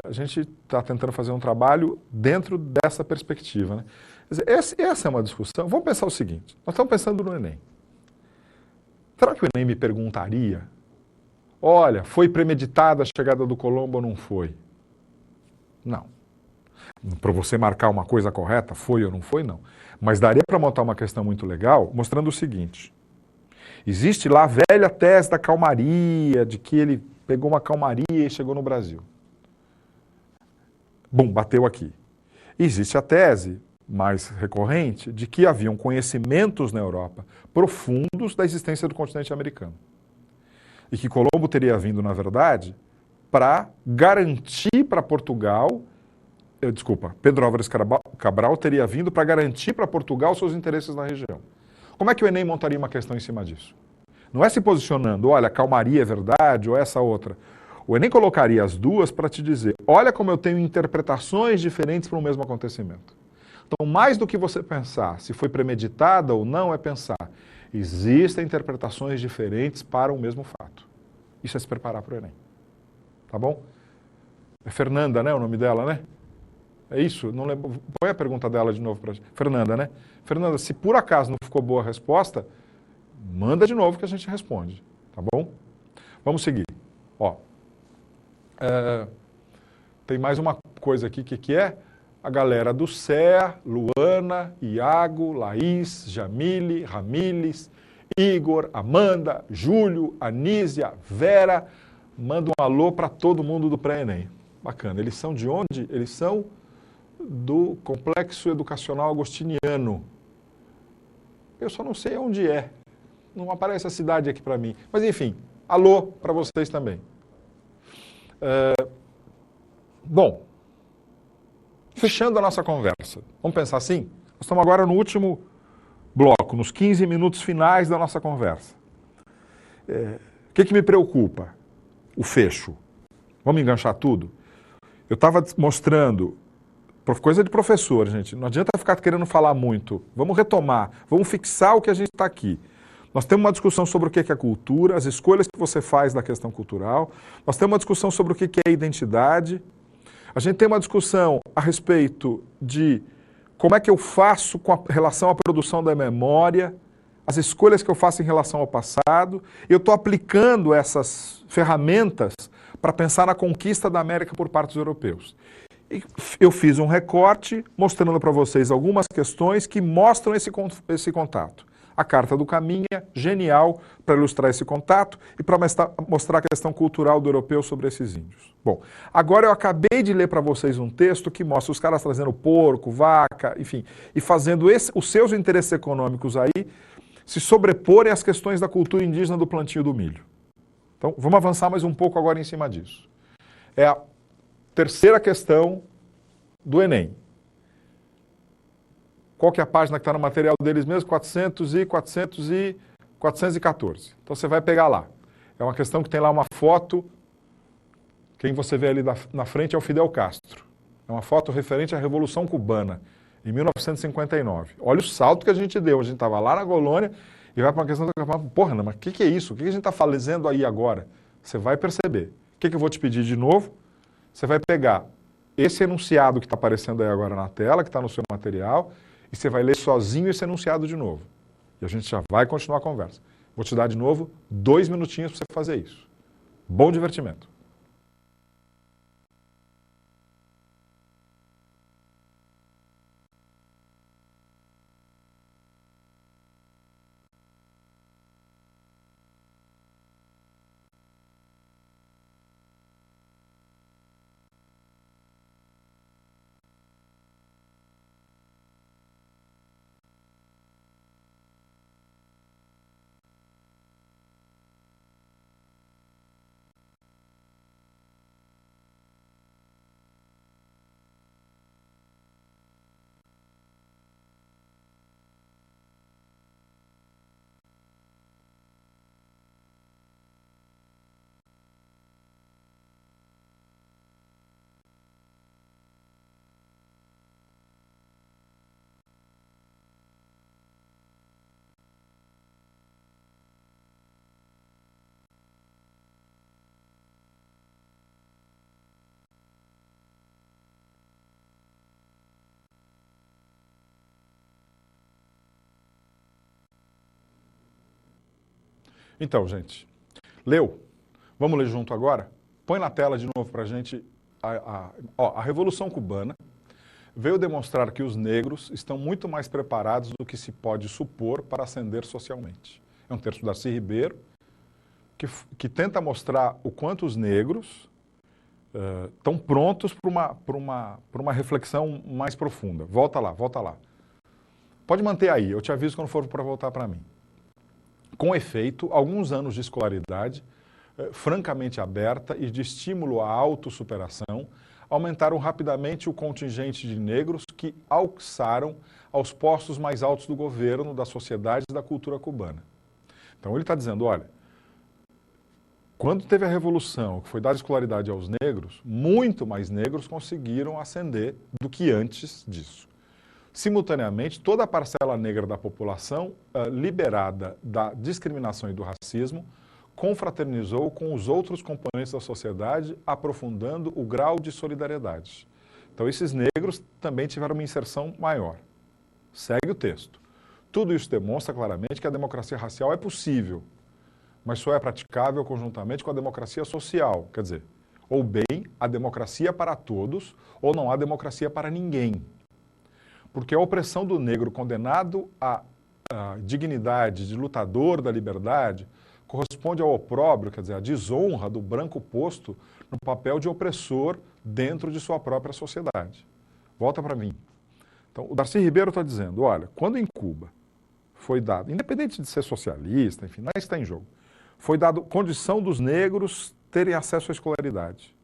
A gente está tentando fazer um trabalho dentro dessa perspectiva. Né? Quer dizer, essa é uma discussão. Vamos pensar o seguinte, nós estamos pensando no Enem. Será que o Enem me perguntaria, olha, foi premeditada a chegada do Colombo ou não foi? Não. Para você marcar uma coisa correta, foi ou não foi, não. Mas daria para montar uma questão muito legal, mostrando o seguinte. Existe lá a velha tese da calmaria, de que ele pegou uma calmaria e chegou no Brasil. Bum, bateu aqui. Existe a tese mais recorrente de que haviam conhecimentos na Europa profundos da existência do continente americano. E que Colombo teria vindo, na verdade, para garantir para Portugal, Pedro Álvares Cabral teria vindo para garantir para Portugal seus interesses na região. Como é que o Enem montaria uma questão em cima disso? Não é se posicionando, olha, calmaria é verdade ou essa outra. O Enem colocaria as duas para te dizer, olha como eu tenho interpretações diferentes para o mesmo acontecimento. Então, mais do que você pensar se foi premeditada ou não, é pensar, existem interpretações diferentes para o mesmo fato. Isso é se preparar para o Enem. Tá bom? É Fernanda, né? O nome dela, né? É isso? Não lembro. Põe a pergunta dela de novo para a gente. Fernanda, né? Fernanda, se por acaso não ficou boa a resposta, manda de novo que a gente responde. Tá bom? Vamos seguir. Ó. Tem mais uma coisa aqui, que é a galera do CEA, Luana, Iago, Laís, Jamile, Ramílis, Igor, Amanda, Júlio, Anísia, Vera. Manda um alô para todo mundo do pré-ENEM. Bacana. Eles são de onde? Eles são do Complexo Educacional Agostiniano. Eu só não sei onde é. Não aparece a cidade aqui para mim. Mas enfim, alô para vocês também. Bom, fechando a nossa conversa, vamos pensar assim? Nós estamos agora no último bloco, nos 15 minutos finais da nossa conversa. O que me preocupa? O fecho. Vamos enganchar tudo? Eu estava mostrando, coisa de professor, gente, não adianta ficar querendo falar muito. Vamos retomar, vamos fixar o que a gente está aqui. Nós temos uma discussão sobre o que é cultura, as escolhas que você faz da questão cultural. Nós temos uma discussão sobre o que é identidade. A gente tem uma discussão a respeito de como é que eu faço com relação à produção da memória, as escolhas que eu faço em relação ao passado. Eu estou aplicando essas ferramentas para pensar na conquista da América por parte dos europeus. E eu fiz um recorte mostrando para vocês algumas questões que mostram esse contato. A Carta do Caminha, genial para ilustrar esse contato e para mostrar a questão cultural do europeu sobre esses índios. Bom, agora eu acabei de ler para vocês um texto que mostra os caras trazendo porco, vaca, enfim, e fazendo os seus interesses econômicos aí se sobreporem às questões da cultura indígena do plantio do milho. Então, vamos avançar mais um pouco agora em cima disso. É a terceira questão do Enem. Qual que é a página que está no material deles mesmo? 414. Então você vai pegar lá. É uma questão que tem lá uma foto. Quem você vê ali na frente é o Fidel Castro. É uma foto referente à Revolução Cubana, em 1959. Olha o salto que a gente deu. A gente estava lá na colônia e vai para uma questão da... Porra, não, mas o que é isso? O que a gente está fazendo aí agora? Você vai perceber. O que eu vou te pedir de novo? Você vai pegar esse enunciado que está aparecendo aí agora na tela, que está no seu material, e você vai ler sozinho esse enunciado de novo. E a gente já vai continuar a conversa. Vou te dar de novo 2 minutinhos para você fazer isso. Bom divertimento. Então, gente, leu? Vamos ler junto agora? Põe na tela de novo para a gente a Revolução Cubana. veio demonstrar que os negros estão muito mais preparados do que se pode supor para ascender socialmente. É um texto do Darcy Ribeiro, que tenta mostrar o quanto os negros estão prontos para uma reflexão mais profunda. Volta lá, volta lá. Pode manter aí, eu te aviso quando for para voltar para mim. Com efeito, alguns anos de escolaridade, francamente aberta e de estímulo à autossuperação, aumentaram rapidamente o contingente de negros que alçaram aos postos mais altos do governo, da sociedade e da cultura cubana. Então ele está dizendo, olha, quando teve a Revolução, que foi dar escolaridade aos negros, muito mais negros conseguiram ascender do que antes disso. Simultaneamente, toda a parcela negra da população, liberada da discriminação e do racismo, confraternizou com os outros componentes da sociedade, aprofundando o grau de solidariedade. Então, esses negros também tiveram uma inserção maior. Segue o texto. Tudo isso demonstra claramente que a democracia racial é possível, mas só é praticável conjuntamente com a democracia social. Quer dizer, ou bem, a democracia para todos, ou não há democracia para ninguém. Porque a opressão do negro condenado à dignidade de lutador da liberdade corresponde ao opróbrio, quer dizer, à desonra do branco posto no papel de opressor dentro de sua própria sociedade. Volta para mim. Então, o Darcy Ribeiro está dizendo, olha, quando em Cuba foi dado, independente de ser socialista, enfim, não é isso que está em jogo, foi dado condição dos negros terem acesso à escolaridade.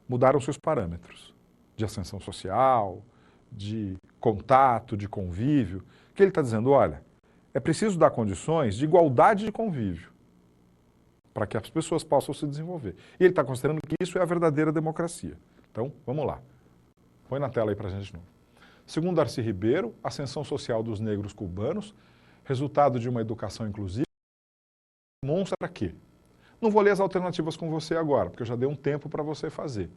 Mudaram-se os parâmetros de ascensão social, de contato, de convívio, que ele está dizendo, olha, é preciso dar condições de igualdade de convívio para que as pessoas possam se desenvolver. E ele está considerando que isso é a verdadeira democracia. Então, vamos lá. Põe na tela aí para a gente de novo. Segundo Darcy Ribeiro, a ascensão social dos negros cubanos, resultado de uma educação inclusiva, demonstra que... Não vou ler as alternativas com você agora, porque eu já dei um tempo para você fazer.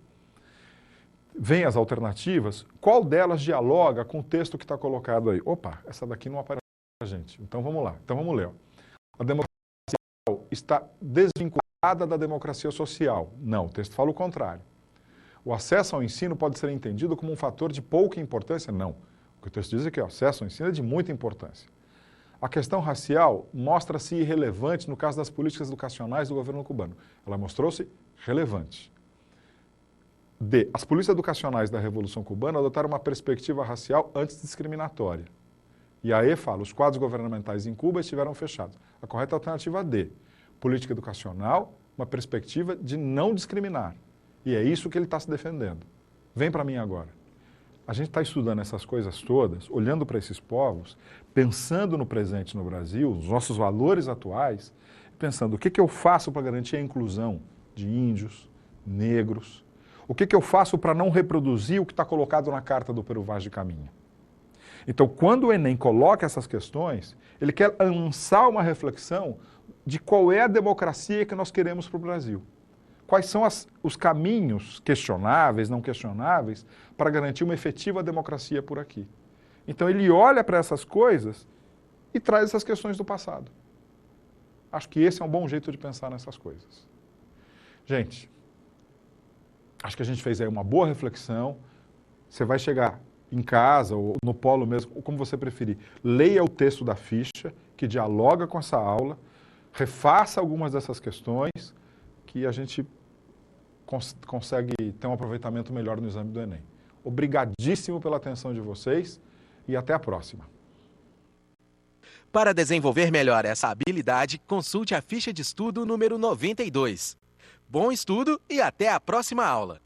Vem as alternativas, qual delas dialoga com o texto que está colocado aí? Opa, essa daqui não aparece para a gente. Então vamos lá. Então vamos ler. Ó. A democracia está desvinculada da democracia social. Não, o texto fala o contrário. O acesso ao ensino pode ser entendido como um fator de pouca importância? Não. O que o texto diz é que o acesso ao ensino é de muita importância. A questão racial mostra-se irrelevante no caso das políticas educacionais do governo cubano. Ela mostrou-se relevante. D. As políticas educacionais da Revolução Cubana adotaram uma perspectiva racial antidiscriminatória. E a E fala, os quadros governamentais em Cuba estiveram fechados. A correta alternativa é D. Política educacional, uma perspectiva de não discriminar. E é isso que ele está se defendendo. Vem para mim agora. A gente está estudando essas coisas todas, olhando para esses povos, pensando no presente no Brasil, os nossos valores atuais, pensando o que eu faço para garantir a inclusão de índios, negros, o que eu faço para não reproduzir o que está colocado na carta do Peru Vaz de Caminha. Então, quando o Enem coloca essas questões, ele quer lançar uma reflexão de qual é a democracia que nós queremos para o Brasil. Quais são os caminhos questionáveis, não questionáveis, para garantir uma efetiva democracia por aqui. Então, ele olha para essas coisas e traz essas questões do passado. Acho que esse é um bom jeito de pensar nessas coisas. Gente, acho que a gente fez aí uma boa reflexão. Você vai chegar em casa ou no polo mesmo, como você preferir. Leia o texto da ficha, que dialoga com essa aula, refaça algumas dessas questões, que a gente consegue ter um aproveitamento melhor no exame do Enem. Obrigadíssimo pela atenção de vocês e até a próxima. Para desenvolver melhor essa habilidade, consulte a ficha de estudo número 92. Bom estudo e até a próxima aula!